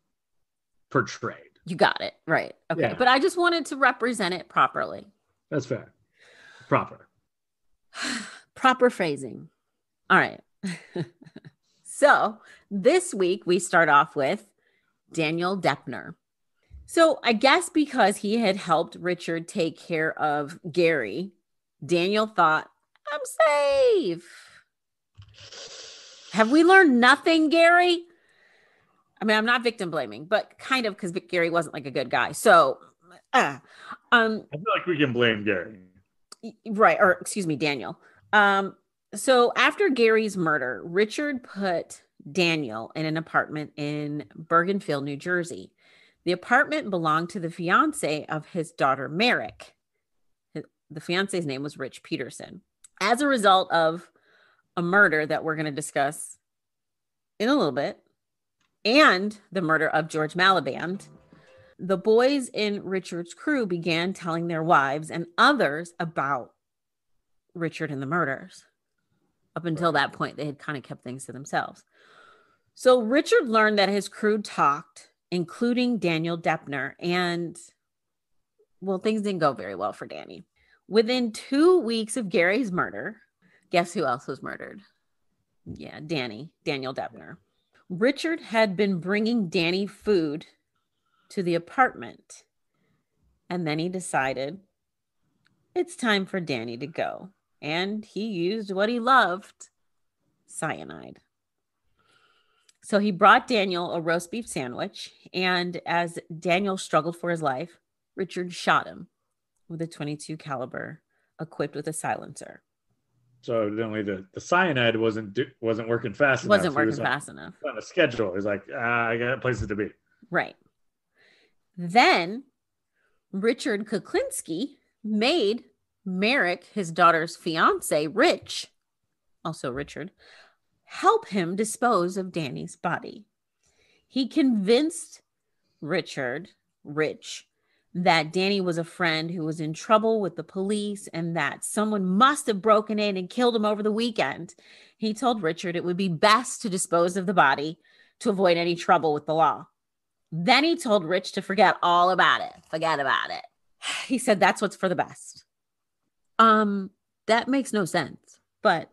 Speaker 1: portrayed.
Speaker 2: You got it right. Okay, yeah. But I just wanted to represent it properly.
Speaker 1: That's fair. Proper
Speaker 2: phrasing. All right. So this week we start off with Daniel Deppner. So I guess because he had helped Richard take care of Gary, Daniel thought, I'm safe. Have we learned nothing, Gary? I mean, I'm not victim blaming, but kind of, because Gary wasn't like a good guy. So,
Speaker 1: I feel like we can blame Gary.
Speaker 2: Right. Or excuse me, Daniel. So after Gary's murder, Richard put Daniel in an apartment in Bergenfield, New Jersey. The apartment belonged to the fiance of his daughter, Merrick. The fiance's name was Rich Peterson. As a result of a murder that we're going to discuss in a little bit, and the murder of George Malaband, the boys in Richard's crew began telling their wives and others about Richard and the murders. Up until that point, they had kind of kept things to themselves. So Richard learned that his crew talked, including Daniel Deppner, and, well, things didn't go very well for Danny. Within 2 weeks of Gary's murder, guess who else was murdered? Yeah, Daniel Deppner. Richard had been bringing Danny food to the apartment, and then he decided it's time for Danny to go. And he used what he loved, cyanide. So he brought Daniel a roast beef sandwich, and as Daniel struggled for his life, Richard shot him with a .22 caliber equipped with a silencer.
Speaker 1: So evidently the cyanide wasn't working fast enough.
Speaker 2: Wasn't working fast enough.
Speaker 1: On a schedule. He's like, I got places to be.
Speaker 2: Right. Then Richard Kuklinski made Merrick, his daughter's fiance, Rich, also Richard, help him dispose of Danny's body. He convinced Rich, that Danny was a friend who was in trouble with the police and that someone must have broken in and killed him over the weekend. He told Richard it would be best to dispose of the body to avoid any trouble with the law. Then he told Rich to forget all about it. Forget about it. He said that's what's for the best. That makes no sense, but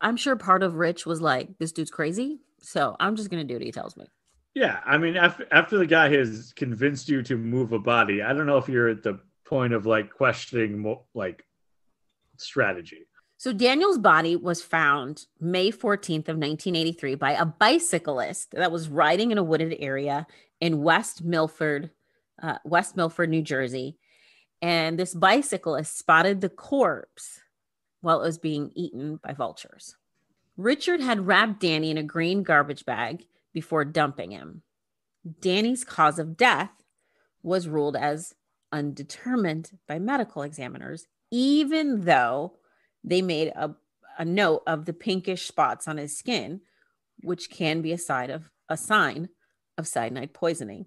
Speaker 2: I'm sure part of Rich was like, this dude's crazy, so I'm just going to do what he tells me.
Speaker 1: Yeah, I mean, after the guy has convinced you to move a body, I don't know if you're at the point of like questioning like strategy.
Speaker 2: So Daniel's body was found May 14th of 1983 by a bicyclist that was riding in a wooded area in West Milford, New Jersey. And this bicyclist spotted the corpse while it was being eaten by vultures. Richard had wrapped Danny in a green garbage bag before dumping him. Danny's cause of death was ruled as undetermined by medical examiners, even though they made a note of the pinkish spots on his skin, which can be a sign of cyanide poisoning.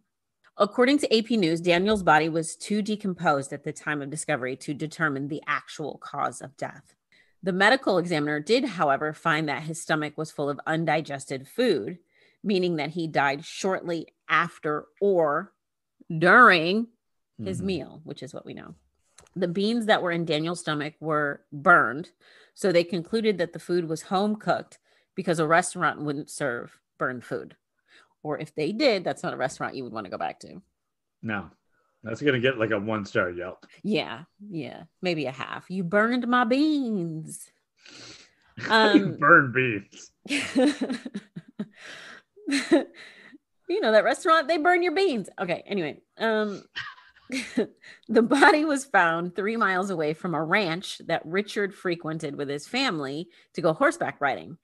Speaker 2: According to AP News, Daniel's body was too decomposed at the time of discovery to determine the actual cause of death. The medical examiner did, however, find that his stomach was full of undigested food, meaning that he died shortly after or during his meal, which is what we know. The beans that were in Daniel's stomach were burned, so they concluded that the food was home cooked because a restaurant wouldn't serve burned food. Or if they did, that's not a restaurant you would want to go back to.
Speaker 1: No, that's going to get like a 1-star Yelp.
Speaker 2: Yeah, maybe a half. You burned my beans.
Speaker 1: Burned beans.
Speaker 2: You know, that restaurant, they burn your beans. Okay, anyway. The body was found 3 miles away from a ranch that Richard frequented with his family to go horseback riding.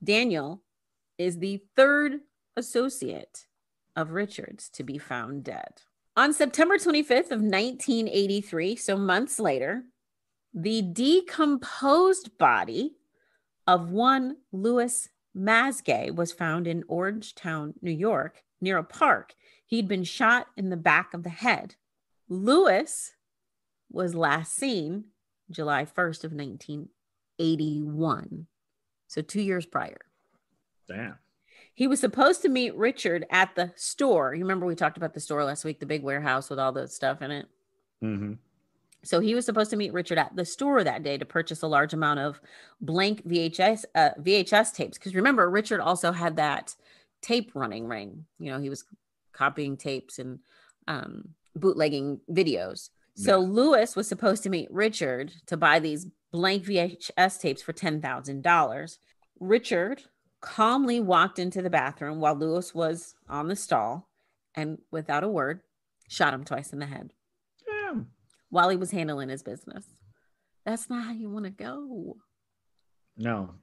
Speaker 2: Daniel is the third associate of Richard's to be found dead. On September 25th of 1983, so months later, the decomposed body of one Louis Masgay was found in Orangetown, New York, near a park. He'd been shot in the back of the head. Louis was last seen July 1st of 1981, so 2 years prior.
Speaker 1: Damn.
Speaker 2: He was supposed to meet Richard at the store. You remember we talked about the store last week, the big warehouse with all the stuff in it?
Speaker 1: Mm-hmm.
Speaker 2: So he was supposed to meet Richard at the store that day to purchase a large amount of blank VHS tapes. Because remember, Richard also had that tape running ring. You know, he was copying tapes and bootlegging videos. So Louis was supposed to meet Richard to buy these blank VHS tapes for $10,000. Richard calmly walked into the bathroom while Louis was on the stall and without a word, shot him twice in the head.
Speaker 1: Damn.
Speaker 2: While he was handling his business. That's not how you want to go.
Speaker 1: No,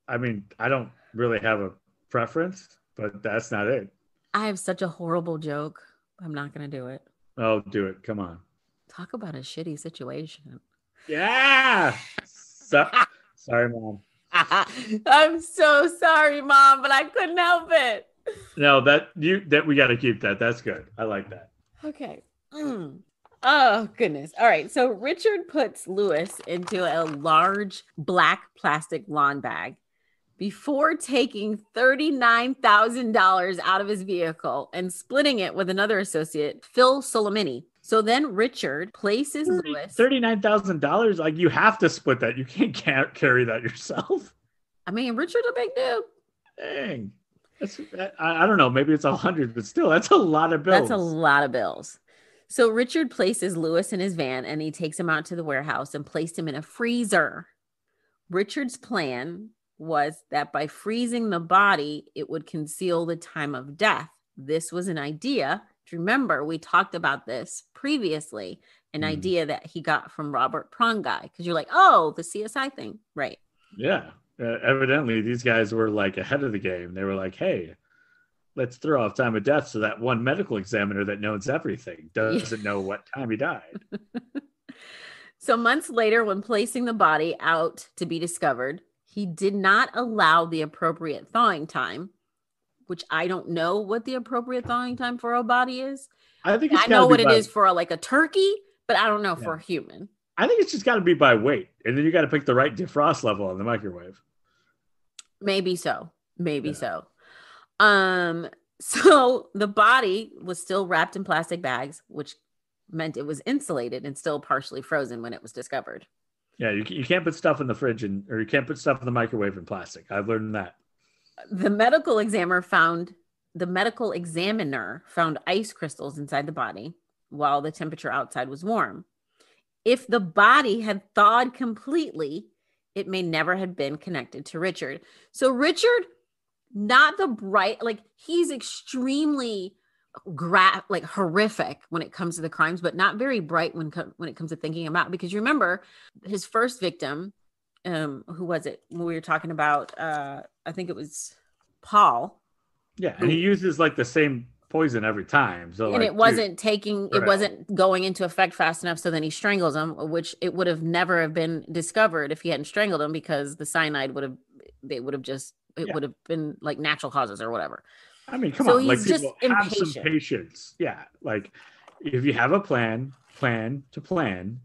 Speaker 1: I mean, I don't really have a preference, but that's not it.
Speaker 2: I have such a horrible joke. I'm not going to do it.
Speaker 1: Oh, do it. Come on.
Speaker 2: Talk about a shitty situation.
Speaker 1: Yeah. Sorry, Mom.
Speaker 2: I'm so sorry, Mom, but I couldn't help it.
Speaker 1: No, that we got to keep that. That's good. I like that.
Speaker 2: Okay. Oh, goodness. All right. So Richard puts Louis into a large black plastic lawn bag before taking $39,000 out of his vehicle and splitting it with another associate, Phil Solomini. So then Richard places Louis.
Speaker 1: $39,000? Like, you have to split that. You can't carry that yourself.
Speaker 2: I mean, Richard's a big dude.
Speaker 1: Dang. I don't know. Maybe it's 100, but still, that's a lot of bills.
Speaker 2: That's a lot of bills. So Richard places Louis in his van and he takes him out to the warehouse and placed him in a freezer. Richard's plan was that by freezing the body, it would conceal the time of death. This was an idea. Remember, we talked about this previously, an idea that he got from Robert Prongai, because you're like, oh, the CSI thing. Right.
Speaker 1: Yeah. Evidently, these guys were like ahead of the game. They were like, hey, let's throw off time of death so that one medical examiner that knows everything doesn't know what time he died.
Speaker 2: So months later, when placing the body out to be discovered, he did not allow the appropriate thawing time, which I don't know what the appropriate thawing time for a body is.
Speaker 1: I
Speaker 2: know what it is for like a turkey, but I don't know for a human.
Speaker 1: I think it's just got to be by weight. And then you got to pick the right defrost level on the microwave.
Speaker 2: Maybe so. So the body was still wrapped in plastic bags, which meant it was insulated and still partially frozen when it was discovered.
Speaker 1: Yeah, you can't put stuff in the fridge or you can't put stuff in the microwave in plastic. I've learned that.
Speaker 2: The medical examiner found the medical examiner found ice crystals inside the body while the temperature outside was warm. If the body had thawed completely, it may never have been connected to Richard. So Richard, not the bright, like he's extremely like horrific when it comes to the crimes, but not very bright when it comes to thinking about, because you remember his first victim, who was it? When we were talking about, I think it was Paul.
Speaker 1: Yeah, and he uses like the same poison every time. So,
Speaker 2: and
Speaker 1: like,
Speaker 2: it wasn't it wasn't going into effect fast enough. So then he strangles him, which it would have never have been discovered if he hadn't strangled him, because the cyanide would have been like natural causes or whatever.
Speaker 1: I mean, come on, like, people have some patience. Yeah, like if you have a plan to plan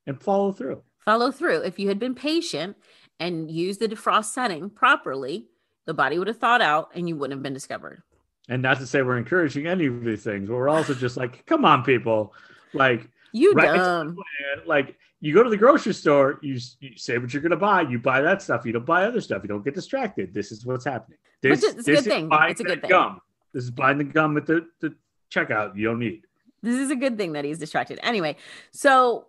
Speaker 1: and follow through.
Speaker 2: Follow through. If you had been patient and used the defrost setting properly, the body would have thawed out and you wouldn't have been discovered.
Speaker 1: And not to say we're encouraging any of these things, but we're also just like, come on, people. Like,
Speaker 2: you dumb.
Speaker 1: Like, you go to the grocery store, you say what you're going to buy. You buy that stuff. You don't buy other stuff. You don't get distracted. This is what's happening. It's a good thing. It's a good thing. Gum. This is buying the gum at the checkout you don't need.
Speaker 2: This is a good thing that he's distracted. Anyway, so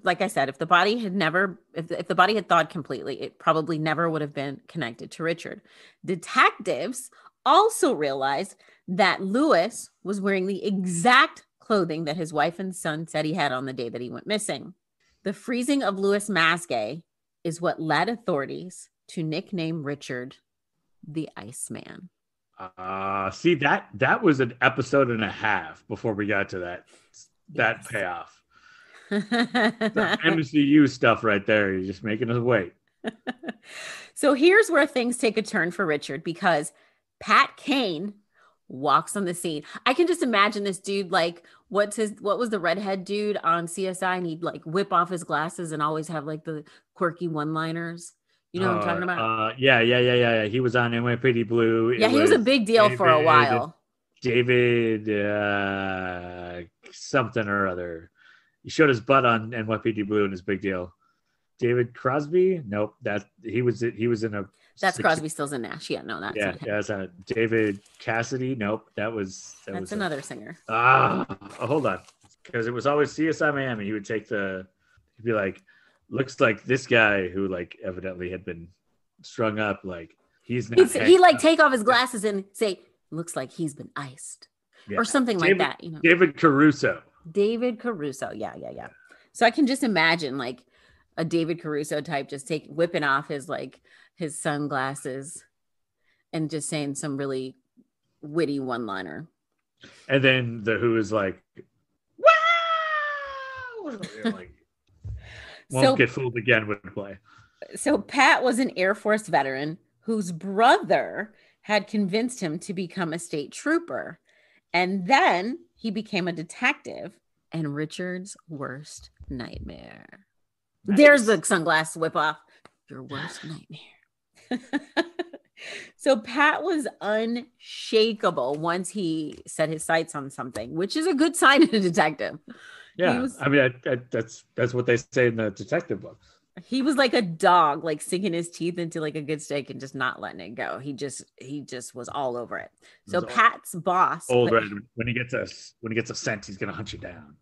Speaker 2: like I said, if the body had thawed completely, it probably never would have been connected to Richard. Detectives also realized that Lewis was wearing the exact clothing that his wife and son said he had on the day that he went missing. The freezing of Louis Masgay is what led authorities to nickname Richard the Iceman.
Speaker 1: See, that was an episode and a half before we got to that payoff. The MCU stuff right there. You're just making us wait.
Speaker 2: So here's where things take a turn for Richard, because Pat Kane walks on the scene. I can just imagine this dude, like, what was the redhead dude on CSI, and he'd like whip off his glasses and always have like the quirky one-liners. You know what I'm talking about?
Speaker 1: Yeah. He was on NYPD Blue.
Speaker 2: Yeah, he was a big deal for a while.
Speaker 1: David something or other. He showed his butt on NYPD Blue and his big deal. David Crosby? Nope. He was in a.
Speaker 2: That's Crosby, Stills and Nash. Yeah, no, that's
Speaker 1: that's not David Cassidy. Nope, that's
Speaker 2: another singer.
Speaker 1: Hold on, because it was always CSI Miami. He'd be like, looks like this guy who like evidently had been strung up. Like he's not.
Speaker 2: He like take off his glasses and say, looks like he's been iced, or something like that. You know,
Speaker 1: David Caruso.
Speaker 2: Yeah. So I can just imagine like a David Caruso type just whipping off his sunglasses and just saying some really witty one-liner.
Speaker 1: And then the Who is like, wow! Like, won't get fooled again with play.
Speaker 2: So Pat was an Air Force veteran whose brother had convinced him to become a state trooper. And then he became a detective and Richard's worst nightmare. Nice. There's the sunglass whip off. Your worst nightmare. So Pat was unshakable once he set his sights on something, which is a good sign in a detective.
Speaker 1: Yeah, that's what they say in the detective books.
Speaker 2: He was like a dog, like sinking his teeth into like a good steak and just not letting it go. He just was all over it. So Pat's boss,
Speaker 1: old red, when he gets a scent, he's gonna hunt you down.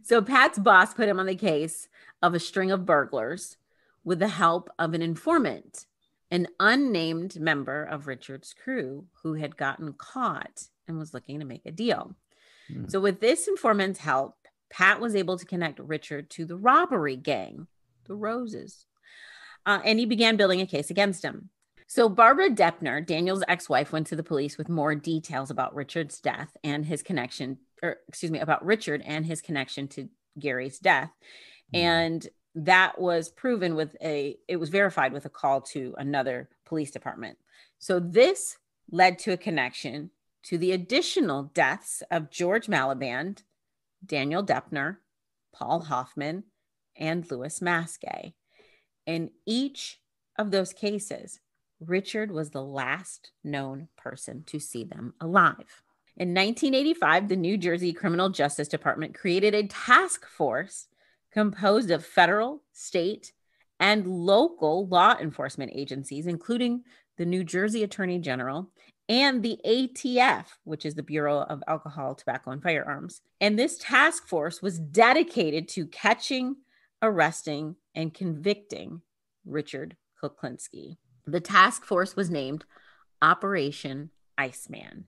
Speaker 2: So Pat's boss put him on the case of a string of burglars with the help of an informant, an unnamed member of Richard's crew who had gotten caught and was looking to make a deal. So with this informant's help, Pat was able to connect Richard to the robbery gang, the Roses, and he began building a case against him. So Barbara Deppner, Daniel's ex-wife, went to the police with more details about Richard's death and his connection, about Richard and his connection to Gary's death. And that was proven it was verified with a call to another police department. So this led to a connection to the additional deaths of George Maliband, Daniel Deppner, Paul Hoffman, and Louis Masgay. In each of those cases, Richard was the last known person to see them alive. In 1985, the New Jersey Criminal Justice Department created a task force composed of federal, state, and local law enforcement agencies, including the New Jersey Attorney General and the ATF, which is the Bureau of Alcohol, Tobacco, and Firearms. And this task force was dedicated to catching, arresting, and convicting Richard Kuklinski. The task force was named Operation Iceman,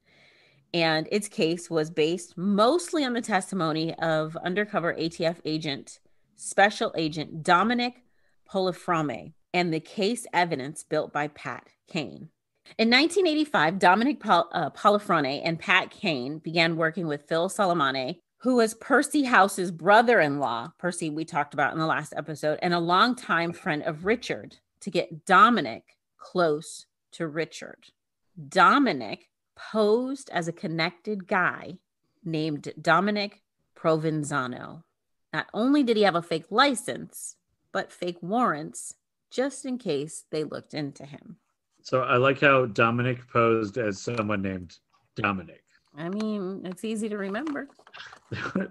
Speaker 2: and its case was based mostly on the testimony of undercover ATF agent, Special Agent Dominic Polifrone, and the case evidence built by Pat Kane. In 1985, Dominic Polifrone and Pat Kane began working with Phil Salamone, who was Percy House's brother-in-law, Percy we talked about in the last episode, and a longtime friend of Richard, to get Dominic close to Richard. Dominic posed as a connected guy named Dominic Provenzano. Not only did he have a fake license, but fake warrants, just in case they looked into him.
Speaker 1: So I like how Dominic posed as someone named Dominic.
Speaker 2: I mean, it's easy to remember.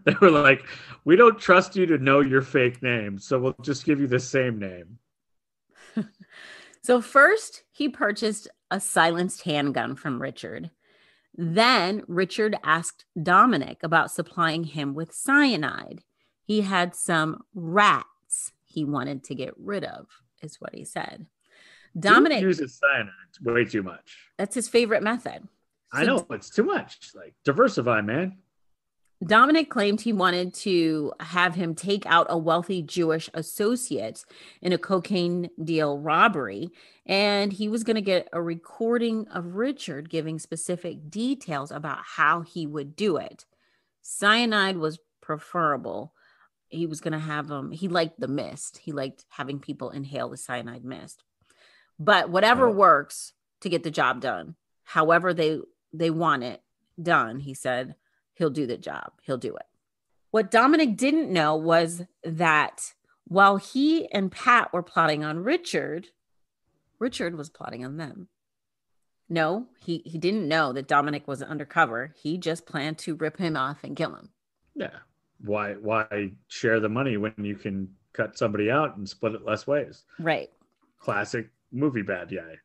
Speaker 1: They were like, we don't trust you to know your fake name, so we'll just give you the same name.
Speaker 2: So first, he purchased a silenced handgun from Richard. Then Richard asked Dominic about supplying him with cyanide. He had some rats he wanted to get rid of, is what he said. Dominic
Speaker 1: uses cyanide way too much.
Speaker 2: That's his favorite method.
Speaker 1: I know, it's too much. Like, diversify, man.
Speaker 2: Dominic claimed he wanted to have him take out a wealthy Jewish associate in a cocaine deal robbery, and he was going to get a recording of Richard giving specific details about how he would do it. Cyanide was preferable. He was going to have he liked the mist. He liked having people inhale the cyanide mist. But whatever works to get the job done, however they want it done, he said, he'll do the job. He'll do it. What Dominic didn't know was that while he and Pat were plotting on Richard, Richard was plotting on them. No, he didn't know that Dominic was undercover. He just planned to rip him off and kill him.
Speaker 1: Yeah. Why share the money when you can cut somebody out and split it less ways?
Speaker 2: Right.
Speaker 1: Classic movie bad guy.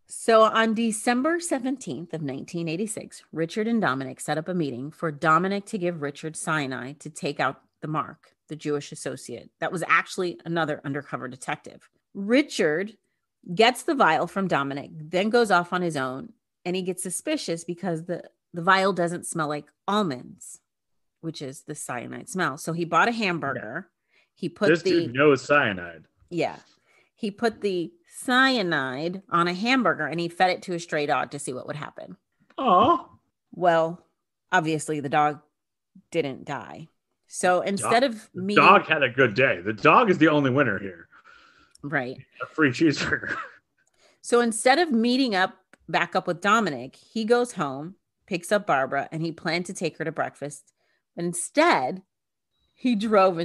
Speaker 2: So on December 17th of 1986, Richard and Dominic set up a meeting for Dominic to give Richard cyanide to take out the mark, the Jewish associate. That was actually another undercover detective. Richard gets the vial from Dominic, then goes off on his own, and he gets suspicious because the vial doesn't smell like almonds, which is the cyanide smell. So he bought a hamburger. He put
Speaker 1: this dude knows cyanide.
Speaker 2: Yeah. He put the cyanide on a hamburger and he fed it to a stray dog to see what would happen.
Speaker 1: Oh.
Speaker 2: Well, obviously the dog didn't die. So instead of
Speaker 1: the dog had a good day. The dog is the only winner here.
Speaker 2: Right.
Speaker 1: A free cheeseburger.
Speaker 2: So instead of meeting back up with Dominic, he goes home, picks up Barbara, and he planned to take her to breakfast. But instead, he drove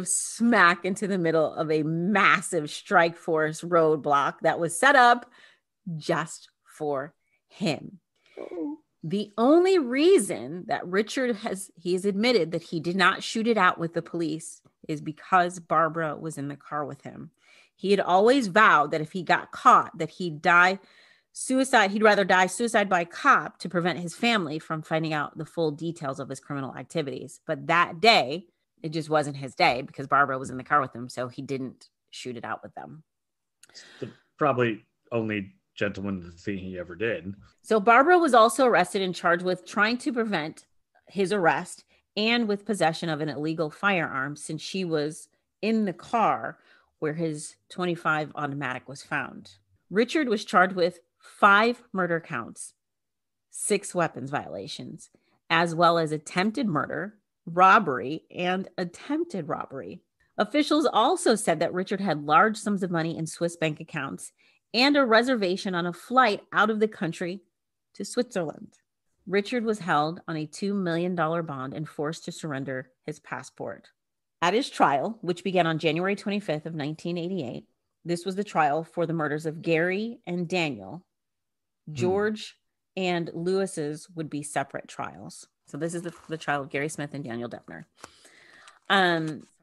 Speaker 2: smack into the middle of a massive strike force roadblock that was set up just for him. Oh. The only reason that Richard has admitted that he did not shoot it out with the police is because Barbara was in the car with him. He had always vowed that if he got caught, that he'd die suicide. He'd rather die suicide by cop to prevent his family from finding out the full details of his criminal activities. But that day, it just wasn't his day because Barbara was in the car with him, so he didn't shoot it out with them.
Speaker 1: The probably only gentleman thing he ever did.
Speaker 2: So Barbara was also arrested and charged with trying to prevent his arrest and with possession of an illegal firearm since she was in the car where his .25 automatic was found. Richard was charged with 5 murder counts, 6 weapons violations, as well as attempted murder, robbery, and attempted robbery. Officials also said that Richard had large sums of money in Swiss bank accounts and a reservation on a flight out of the country to Switzerland. Richard was held on a $2 million bond and forced to surrender his passport. At his trial, which began on January 25th of 1988, this was the trial for the murders of Gary and Daniel. George and Lewis's would be separate trials. So this is the trial of Gary Smith and Daniel Deppner.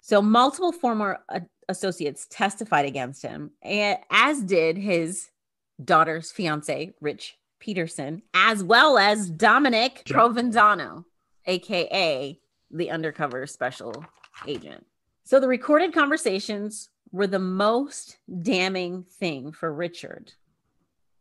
Speaker 2: So multiple former associates testified against him, as did his daughter's fiance, Rich Peterson, as well as Dominic Provenzano, aka the undercover special agent. So the recorded conversations were the most damning thing for Richard.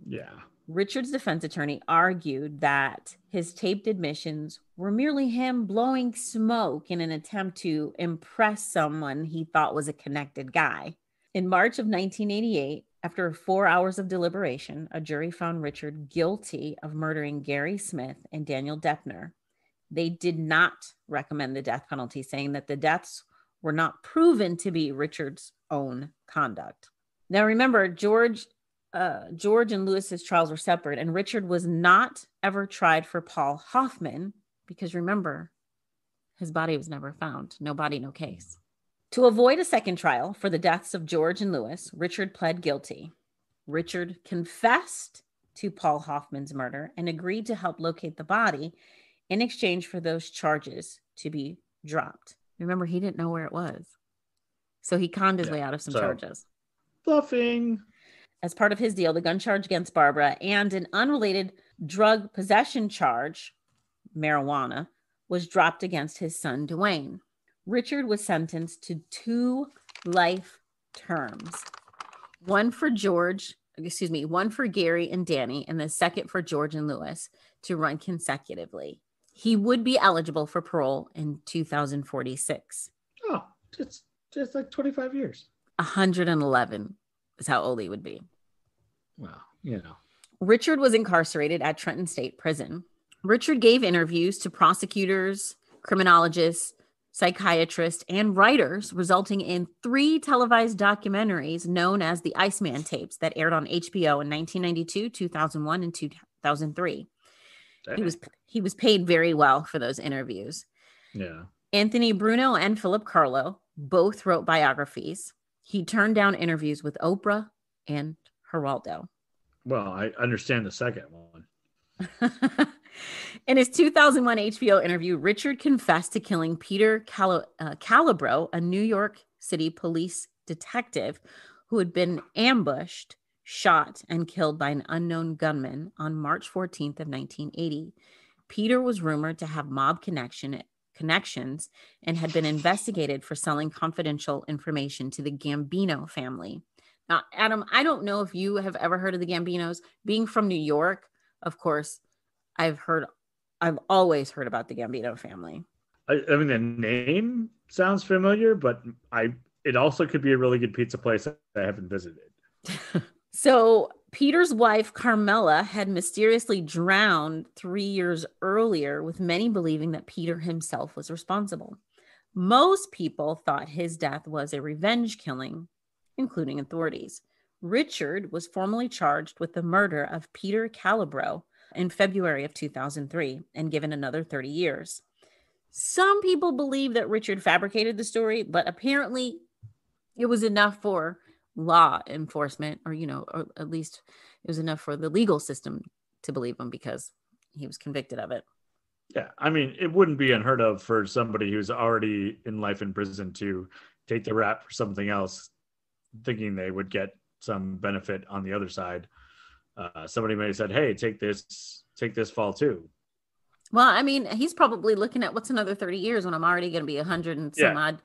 Speaker 1: Yeah.
Speaker 2: Richard's defense attorney argued that his taped admissions were merely him blowing smoke in an attempt to impress someone he thought was a connected guy. In March of 1988, after 4 hours of deliberation, a jury found Richard guilty of murdering Gary Smith and Daniel Deppner. They did not recommend the death penalty, saying that the deaths were not proven to be Richard's own conduct. Now, remember, George and Lewis's trials were separate, and Richard was not ever tried for Paul Hoffman because, remember, his body was never found. No body, no case. To avoid a second trial for the deaths of George and Lewis, Richard pled guilty. Richard confessed to Paul Hoffman's murder and agreed to help locate the body in exchange for those charges to be dropped. Remember, he didn't know where it was. So he conned his way out of some charges.
Speaker 1: Bluffing.
Speaker 2: As part of his deal, the gun charge against Barbara and an unrelated drug possession charge, marijuana, was dropped against his son, Dwayne. Richard was sentenced to 2 life terms. One for Gary and Danny, and the second for George and Lewis to run consecutively. He would be eligible for parole in 2046.
Speaker 1: Oh, just like 25 years.
Speaker 2: 111 is how old he would be.
Speaker 1: Wow,
Speaker 2: Richard was incarcerated at Trenton State Prison. Richard gave interviews to prosecutors, criminologists, psychiatrists, and writers, resulting in 3 televised documentaries known as the Iceman tapes that aired on HBO in 1992, 2001, and 2003. He was paid very well for those interviews.
Speaker 1: Yeah.
Speaker 2: Anthony Bruno and Philip Carlo both wrote biographies. He turned down interviews with Oprah and Geraldo.
Speaker 1: Well, I understand the second one.
Speaker 2: In his 2001 HBO interview, Richard confessed to killing Peter Calabro, a New York City police detective who had been ambushed, shot, and killed by an unknown gunman on March 14th of 1980. Peter was rumored to have mob connections and had been investigated for selling confidential information to the Gambino family. Now, Adam, I don't know if you have ever heard of the Gambinos. Being from New York, of course, I've always heard about the Gambino family.
Speaker 1: I mean, the name sounds familiar, but it also could be a really good pizza place that I haven't visited.
Speaker 2: So Peter's wife, Carmela, had mysteriously drowned 3 years earlier, with many believing that Peter himself was responsible. Most people thought his death was a revenge killing, including authorities. Richard was formally charged with the murder of Peter Calabro in February of 2003 and given another 30 years. Some people believe that Richard fabricated the story, but apparently it was enough for law enforcement, or at least it was enough for the legal system to believe him because he was convicted of it.
Speaker 1: Yeah, I mean, it wouldn't be unheard of for somebody who's already in life in prison to take the rap for something else, thinking they would get some benefit on the other side. Somebody may have said, hey, take this fall too.
Speaker 2: Well, I mean, he's probably looking at what's another 30 years when I'm already going to be 100 and some odd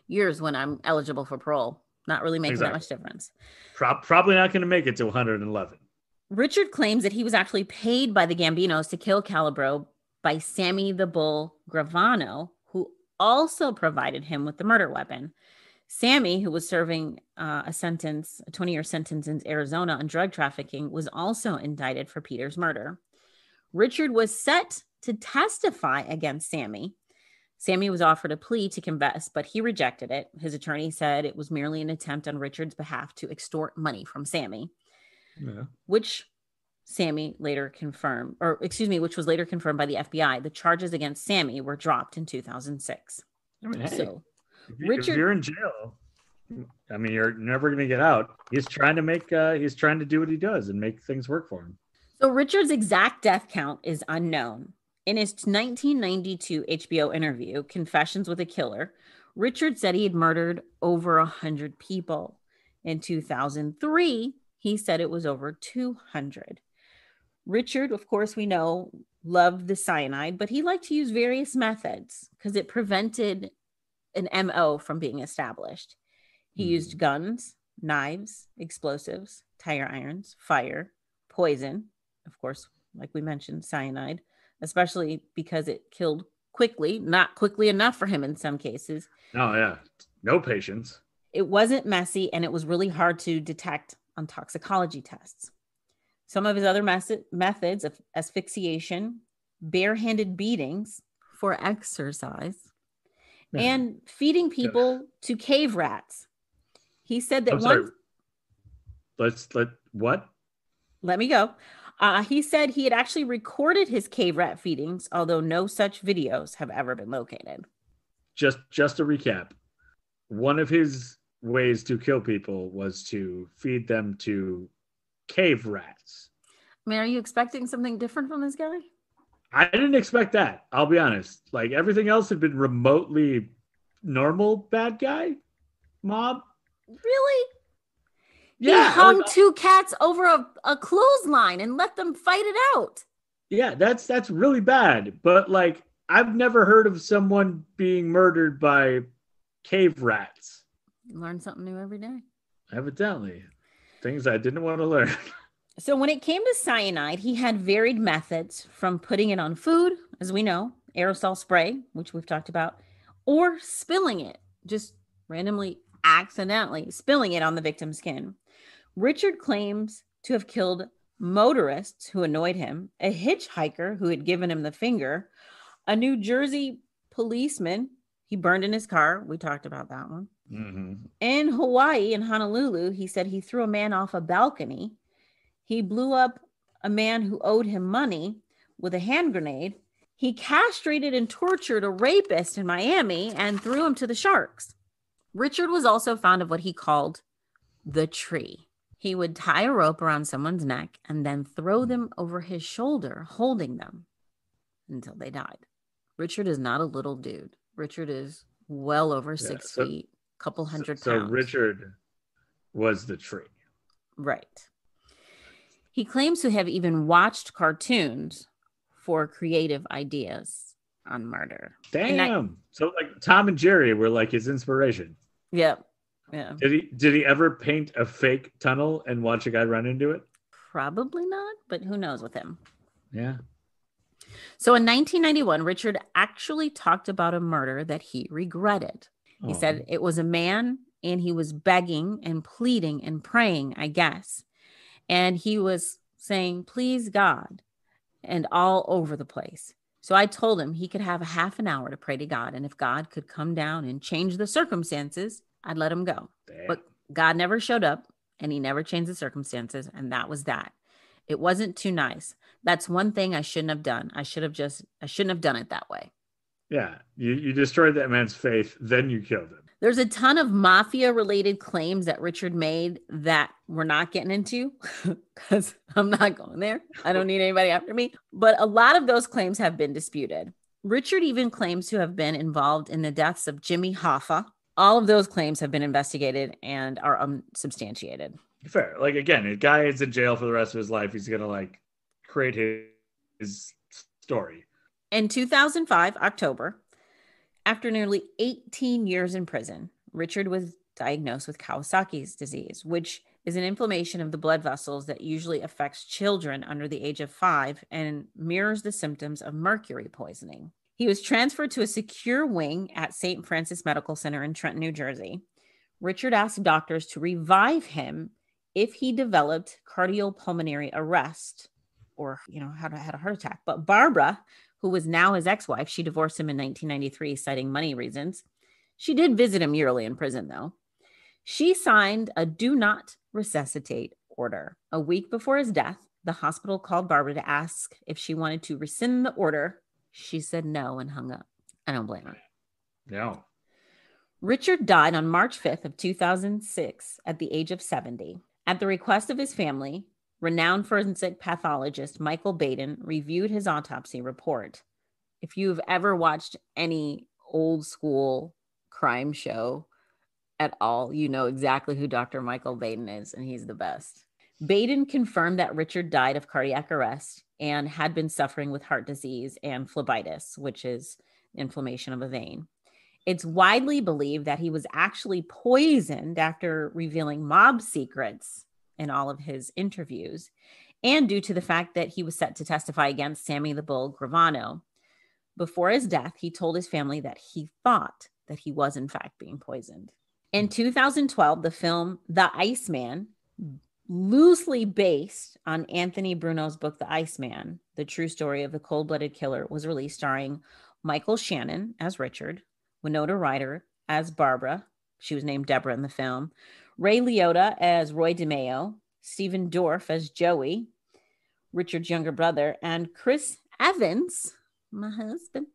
Speaker 2: years when I'm eligible for parole. Not really making that much difference.
Speaker 1: Probably not going to make it to 111.
Speaker 2: Richard claims that he was actually paid by the Gambinos to kill Calabro by Sammy the Bull Gravano, who also provided him with the murder weapon. Sammy, who was serving a 20-year sentence in Arizona on drug trafficking, was also indicted for Peter's murder. Richard was set to testify against Sammy. Sammy was offered a plea to confess, but he rejected it. His attorney said it was merely an attempt on Richard's behalf to extort money from Sammy, which Sammy later confirmed, which was later confirmed by the FBI. The charges against Sammy were dropped in 2006.
Speaker 1: I mean, hey,
Speaker 2: so
Speaker 1: if you're in jail, I mean, you're never going to get out. He's trying to do what he does and make things work for him.
Speaker 2: So Richard's exact death count is unknown. In his 1992 HBO interview, Confessions with a Killer, Richard said he had murdered over 100 people. In 2003, he said it was over 200. Richard, of course, we know, loved the cyanide, but he liked to use various methods because it prevented an MO from being established. He used guns, knives, explosives, tire irons, fire, poison, of course, like we mentioned, cyanide, especially because it killed quickly, not quickly enough for him in some cases.
Speaker 1: Oh, yeah. No patience.
Speaker 2: It wasn't messy, and it was really hard to detect on toxicology tests. Some of his other methods of asphyxiation, barehanded beatings for exercise, and feeding people to cave rats. He said that
Speaker 1: What?
Speaker 2: Let me go. He said he had actually recorded his cave rat feedings, although no such videos have ever been located.
Speaker 1: Just to recap, one of his ways to kill people was to feed them to cave rats.
Speaker 2: I mean, are you expecting something different from this guy?
Speaker 1: I didn't expect that. I'll be honest. Like everything else had been remotely normal bad guy mob.
Speaker 2: Really?
Speaker 1: Yeah.
Speaker 2: He hung two cats over a clothesline and let them fight it out.
Speaker 1: Yeah, that's really bad. But like, I've never heard of someone being murdered by cave rats.
Speaker 2: Learn something new every day.
Speaker 1: Evidently. Things I didn't want to learn.
Speaker 2: So when it came to cyanide, he had varied methods, from putting it on food, as we know, aerosol spray, which we've talked about, or spilling it, just randomly, accidentally spilling it on the victim's skin. Richard claims to have killed motorists who annoyed him, a hitchhiker who had given him the finger, a New Jersey policeman he burned in his car. We talked about that one.
Speaker 1: Mm-hmm.
Speaker 2: In Hawaii, in Honolulu, he said he threw a man off a balcony. He blew up a man who owed him money with a hand grenade. He castrated and tortured a rapist in Miami and threw him to the sharks. Richard was also fond of what he called the tree. He would tie a rope around someone's neck and then throw them over his shoulder, holding them until they died. Richard is not a little dude. Richard is well over 6 feet, a couple hundred pounds.
Speaker 1: So Richard was the tree.
Speaker 2: Right. He claims to have even watched cartoons for creative ideas on murder.
Speaker 1: Damn. So like Tom and Jerry were like his inspiration.
Speaker 2: Yep. Yeah.
Speaker 1: Did he ever paint a fake tunnel and watch a guy run into it?
Speaker 2: Probably not, but who knows with him.
Speaker 1: Yeah.
Speaker 2: So in 1991, Richard actually talked about a murder that he regretted. He said it was a man, and he was begging and pleading and praying, I guess. And he was saying, please, God, and all over the place. So I told him he could have a half an hour to pray to God. And if God could come down and change the circumstances, I'd let him go.
Speaker 1: Damn.
Speaker 2: But God never showed up, and he never changed the circumstances. And that was that. It wasn't too nice. That's one thing I shouldn't have done. I shouldn't have done it that way.
Speaker 1: Yeah. You destroyed that man's faith, then you killed him.
Speaker 2: There's a ton of mafia-related claims that Richard made that we're not getting into because I'm not going there. I don't need anybody after me. But a lot of those claims have been disputed. Richard even claims to have been involved in the deaths of Jimmy Hoffa. All of those claims have been investigated and are unsubstantiated.
Speaker 1: Fair. Like, again, a guy is in jail for the rest of his life. He's going to, like, create his story.
Speaker 2: In 2005, October, after nearly 18 years in prison, Richard was diagnosed with Kawasaki's disease, which is an inflammation of the blood vessels that usually affects children under the age of 5 and mirrors the symptoms of mercury poisoning. He was transferred to a secure wing at St. Francis Medical Center in Trenton, New Jersey. Richard asked doctors to revive him if he developed cardiopulmonary arrest or, had a heart attack. But Barbara, who was now his ex-wife, she divorced him in 1993, citing money reasons. She did visit him yearly in prison, though. She signed a do not resuscitate order. A week before his death, the hospital called Barbara to ask if she wanted to rescind the order. She said no and hung up. I don't blame her.
Speaker 1: No.
Speaker 2: Richard died on March 5th of 2006 at the age of 70. At the request of his family, renowned forensic pathologist Michael Baden reviewed his autopsy report. If you've ever watched any old school crime show at all, you know exactly who Dr. Michael Baden is, and he's the best. Baden confirmed that Richard died of cardiac arrest and had been suffering with heart disease and phlebitis, which is inflammation of a vein. It's widely believed that he was actually poisoned after revealing mob secrets in all of his interviews, and due to the fact that he was set to testify against Sammy the Bull Gravano. Before his death, he told his family that he thought that he was in fact being poisoned. In 2012, the film The Iceman, loosely based on Anthony Bruno's book The Iceman, the true story of the cold-blooded killer, was released, starring Michael Shannon as Richard, Winona Ryder as Barbara, she was named Deborah in the film, Ray Liotta as Roy DeMeo, Stephen Dorff as Joey, Richard's younger brother, and Chris Evans, my husband,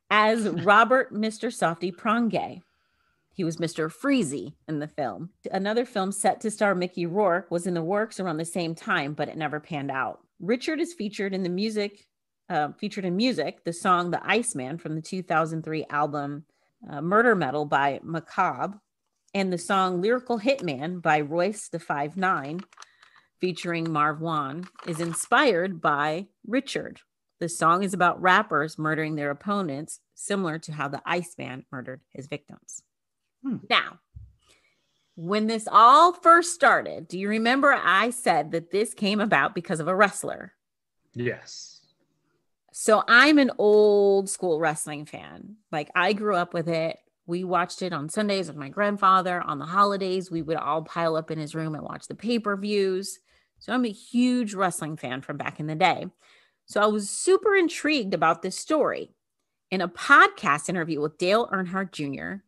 Speaker 2: as Robert Mr. Softy Prongay. He was Mr. Freezy in the film. Another film set to star Mickey Rourke was in the works around the same time, but it never panned out. Richard is featured in music, the song The Iceman from the 2003 album Murder Metal by Macabre, and the song Lyrical Hitman by Royce the 5'9", featuring Marv Won, is inspired by Richard. The song is about rappers murdering their opponents, similar to how the Iceman murdered his victims. Now, when this all first started, do you remember I said that this came about because of a wrestler?
Speaker 1: Yes.
Speaker 2: So I'm an old school wrestling fan. Like, I grew up with it. We watched it on Sundays with my grandfather. On the holidays, we would all pile up in his room and watch the pay-per-views. So I'm a huge wrestling fan from back in the day. So I was super intrigued about this story. In a podcast interview with Dale Earnhardt Jr.,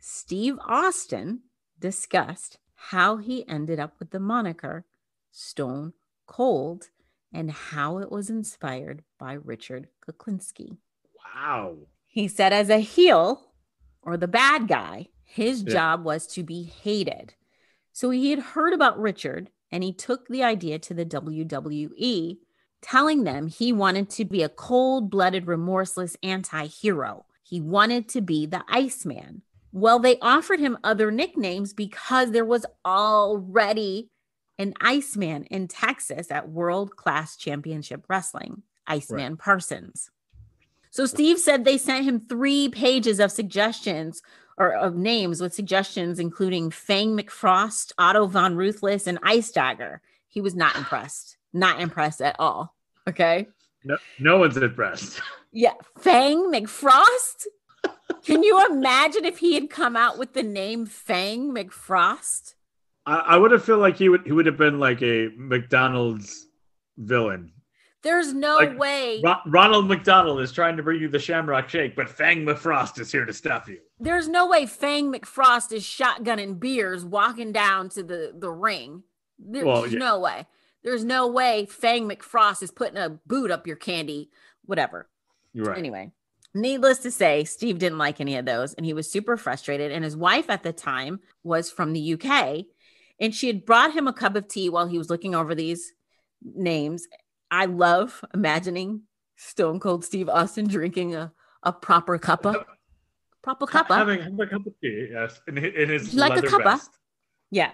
Speaker 2: Steve Austin discussed how he ended up with the moniker Stone Cold and how it was inspired by Richard Kuklinski.
Speaker 1: Wow.
Speaker 2: He said as a heel, or the bad guy, his job was to be hated. So he had heard about Richard, and he took the idea to the WWE, telling them he wanted to be a cold-blooded, remorseless anti-hero. He wanted to be the Iceman. Well, they offered him other nicknames because there was already an Iceman in Texas at World Class Championship Wrestling, Iceman Parsons. So Steve said they sent him 3 pages of suggestions or of names with suggestions, including Fang McFrost, Otto Von Ruthless, and Ice Dagger. He was not impressed. Not impressed at all. Okay.
Speaker 1: No one's impressed.
Speaker 2: Yeah. Fang McFrost? Can you imagine if he had come out with the name Fang McFrost?
Speaker 1: I would have felt like he would have been like a McDonald's villain.
Speaker 2: There's no way.
Speaker 1: Ronald McDonald is trying to bring you the Shamrock Shake, but Fang McFrost is here to stop you.
Speaker 2: There's no way Fang McFrost is shotgunning beers walking down to the ring. There's no way. There's no way Fang McFrost is putting a boot up your candy, whatever.
Speaker 1: You're right.
Speaker 2: Anyway, needless to say, Steve didn't like any of those, and he was super frustrated. And his wife at the time was from the UK, and she had brought him a cup of tea while he was looking over these names. I love imagining Stone Cold Steve Austin drinking a proper cuppa. Proper cuppa.
Speaker 1: Having a cup of tea, yes. In his
Speaker 2: like
Speaker 1: leather
Speaker 2: a cuppa.
Speaker 1: vest.
Speaker 2: Yeah.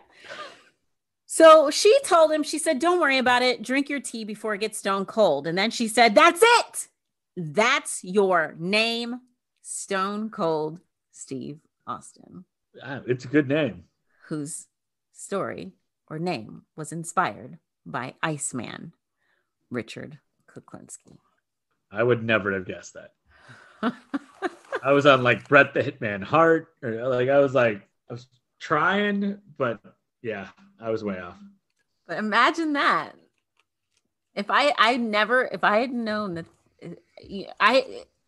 Speaker 2: So she told him, she said, don't worry about it. Drink your tea before it gets stone cold. And then she said, that's it. That's your name, Stone Cold Steve Austin.
Speaker 1: It's a good name.
Speaker 2: Whose story or name was inspired by Iceman, Richard Kuklinski.
Speaker 1: I would never have guessed that. I was on like Bret the Hitman Hart, or like I was trying, but yeah, I was way off.
Speaker 2: But imagine that. If I had known that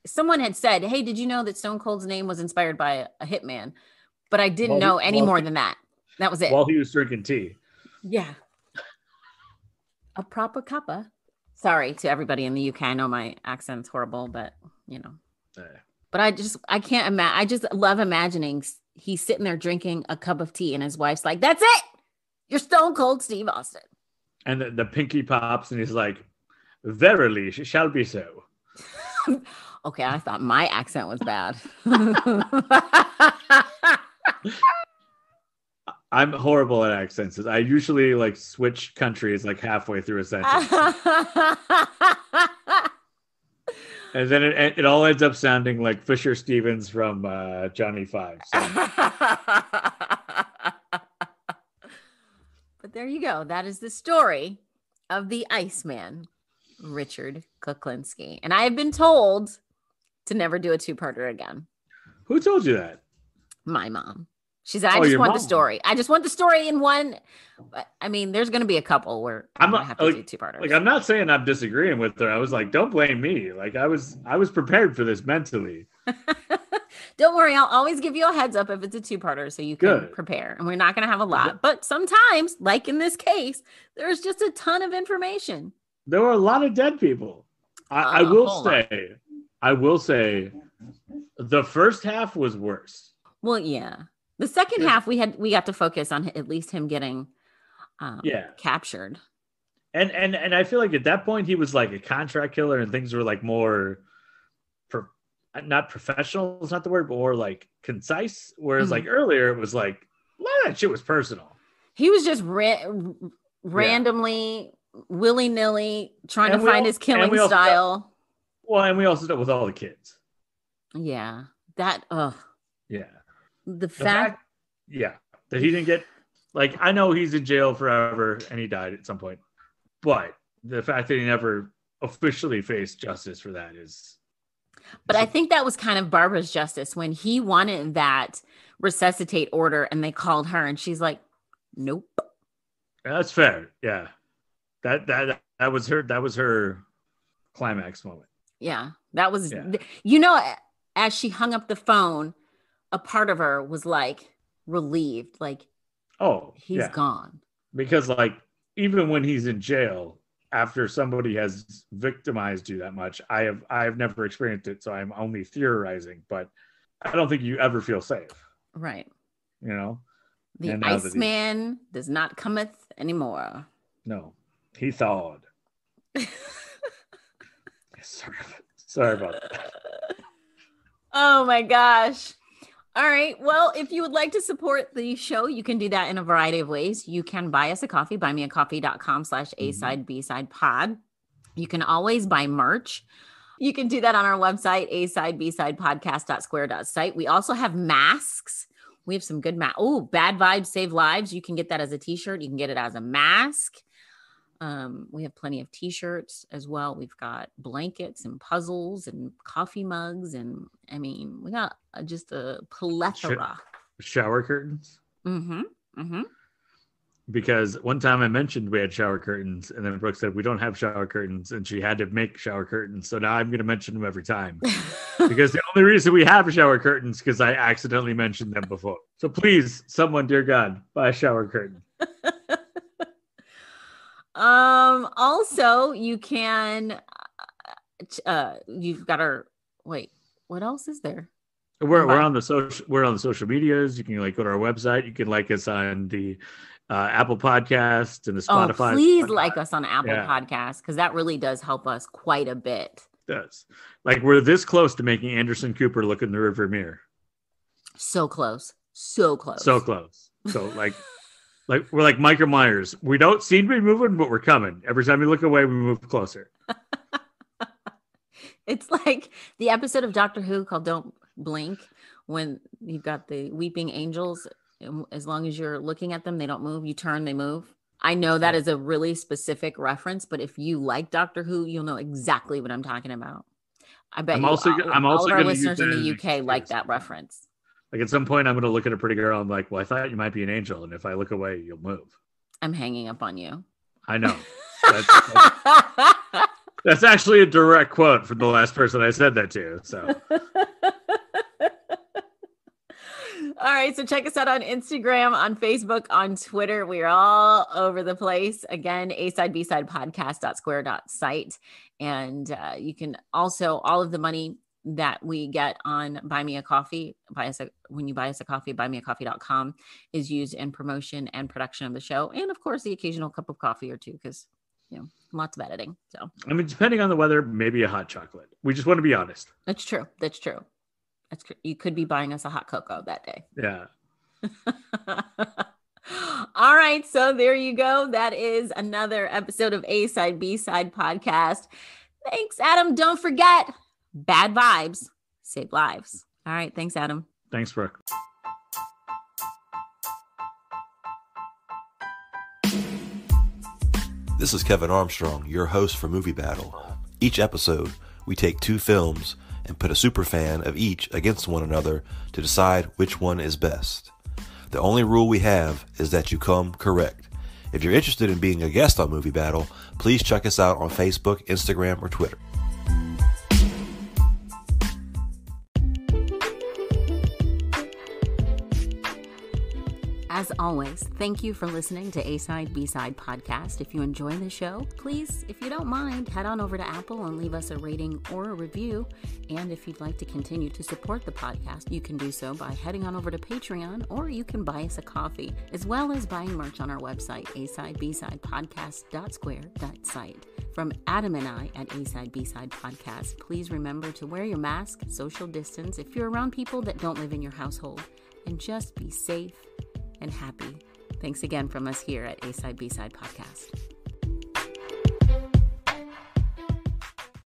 Speaker 2: someone had said, hey, did you know that Stone Cold's name was inspired by a hitman? But I didn't know any more than that. That was it.
Speaker 1: While he was drinking tea. Yeah.
Speaker 2: A proper cuppa. Sorry to everybody in the UK. I know my accent's horrible, but you know. But I can't imagine. I just love imagining he's sitting there drinking a cup of tea and his wife's like, that's it. You're Stone Cold Steve Austin.
Speaker 1: And the pinky pops and he's like, verily, she shall be so.
Speaker 2: Okay, I thought my accent was bad.
Speaker 1: I'm horrible at accents. I usually like switch countries like halfway through a sentence. And then it all ends up sounding like Fisher Stevens from Johnny Five. So.
Speaker 2: But there you go. That is the story of the Iceman, Richard Kuklinski. And I have been told to never do a two-parter again.
Speaker 1: Who told you that?
Speaker 2: My mom. She said, I just want the story. I just want the story in one. I mean, there's going to be a couple where I'm going to have to do two-parters.
Speaker 1: Like, I'm not saying I'm disagreeing with her. I was like, don't blame me. Like, I was prepared for this mentally.
Speaker 2: Don't worry. I'll always give you a heads up if it's a two-parter so you can prepare. And we're not going to have a lot. But sometimes, like in this case, there's just a ton of information.
Speaker 1: There were a lot of dead people. I will say the first half was worse.
Speaker 2: Well, yeah. The second half, we got to focus on at least him getting captured.
Speaker 1: And I feel like at that point he was like a contract killer, and things were like more, not professional is not the word, but more like concise. Whereas like earlier it was like a lot of that shit was personal.
Speaker 2: He was just randomly, willy nilly trying to find his killing style.
Speaker 1: And we also dealt with all the kids.
Speaker 2: Yeah, that.
Speaker 1: Yeah.
Speaker 2: The fact
Speaker 1: that he didn't get, like, I know he's in jail forever and he died at some point, but the fact that he never officially faced justice for that is.
Speaker 2: But I think that was kind of Barbara's justice when he wanted that resuscitate order and they called her and she's like, nope.
Speaker 1: That's fair. Yeah. That was her climax moment.
Speaker 2: Yeah. That was, as she hung up the phone, a part of her was like relieved, like, oh, he's gone.
Speaker 1: Because like, even when he's in jail, after somebody has victimized you that much, I have never experienced it. So I'm only theorizing, but I don't think you ever feel safe.
Speaker 2: Right.
Speaker 1: You know,
Speaker 2: the Iceman does not cometh anymore.
Speaker 1: No, he thawed. Sorry about that.
Speaker 2: Oh my gosh. All right. Well, if you would like to support the show, you can do that in a variety of ways. You can buy us a coffee, buymeacoffee.com/A-side-B-side-pod. You can always buy merch. You can do that on our website, asidebsidepodcast.square.site. We also have masks. We have some good masks. Oh, Bad Vibes Save Lives. You can get that as a t-shirt. You can get it as a mask. We have plenty of t-shirts as well. We've got blankets and puzzles and coffee mugs. And I mean, we got just a plethora.
Speaker 1: Shower curtains. Because one time I mentioned we had shower curtains and then Brooke said, we don't have shower curtains, and she had to make shower curtains. So now I'm going to mention them every time because the only reason we have shower curtains because I accidentally mentioned them before. So please, someone, dear God, buy a shower curtain.
Speaker 2: Also you can, you've got our, wait, what else is there?
Speaker 1: We're on the social medias. You can like go to our website. You can like us on the Apple Podcast and the Spotify.
Speaker 2: Please like us on Apple Podcast because that really does help us quite a bit.
Speaker 1: It does. Like we're this close to making Anderson Cooper look in the rearview mirror.
Speaker 2: So close. So close.
Speaker 1: So close. So like we're like Michael Myers. We don't seem to be moving, but we're coming. Every time we look away, we move closer.
Speaker 2: It's like the episode of Doctor Who called Don't Blink when you've got the weeping angels. As long as you're looking at them, they don't move. You turn, they move. I know that is a really specific reference, but if you like Doctor Who, you'll know exactly what I'm talking about. I bet all of our listeners in the UK like that reference.
Speaker 1: Like at some point, I'm going to look at a pretty girl. I'm like, well, I thought you might be an angel. And if I look away, you'll move.
Speaker 2: I'm hanging up on you.
Speaker 1: I know. That's actually a direct quote from the last person I said that to. So.
Speaker 2: All right. So check us out on Instagram, on Facebook, on Twitter. We're all over the place. Again, A-Side, B-Side podcast.square.site. And you can also, all of the money that we get on Buy Me a Coffee, when you buy us a coffee, buymeacoffee.com, is used in promotion and production of the show. And of course, the occasional cup of coffee or two, because, lots of editing. So,
Speaker 1: I mean, depending on the weather, maybe a hot chocolate. We just want to be honest.
Speaker 2: That's true. You could be buying us a hot cocoa that day.
Speaker 1: Yeah.
Speaker 2: All right, so there you go. That is another episode of A-Side, B-Side podcast. Thanks, Adam. Don't forget, bad vibes save lives. All right, thanks, Adam.
Speaker 1: Thanks, Brooke.
Speaker 3: This is Kevin Armstrong, your host for Movie Battle. Each episode, we take 2 films and put a superfan of each against one another to decide which one is best. The only rule we have is that you come correct. If you're interested in being a guest on Movie Battle, please check us out on Facebook, Instagram, or Twitter.
Speaker 2: As always, thank you for listening to A-Side, B-Side podcast. If you enjoy the show, please, if you don't mind, head on over to Apple and leave us a rating or a review. And if you'd like to continue to support the podcast, you can do so by heading on over to Patreon, or you can buy us a coffee, as well as buying merch on our website, asidebsidepodcast.square.site. From Adam and I at A-Side, B-Side podcast, please remember to wear your mask, social distance if you're around people that don't live in your household, and just be safe and happy. Thanks again from us here at A-Side, B-Side podcast.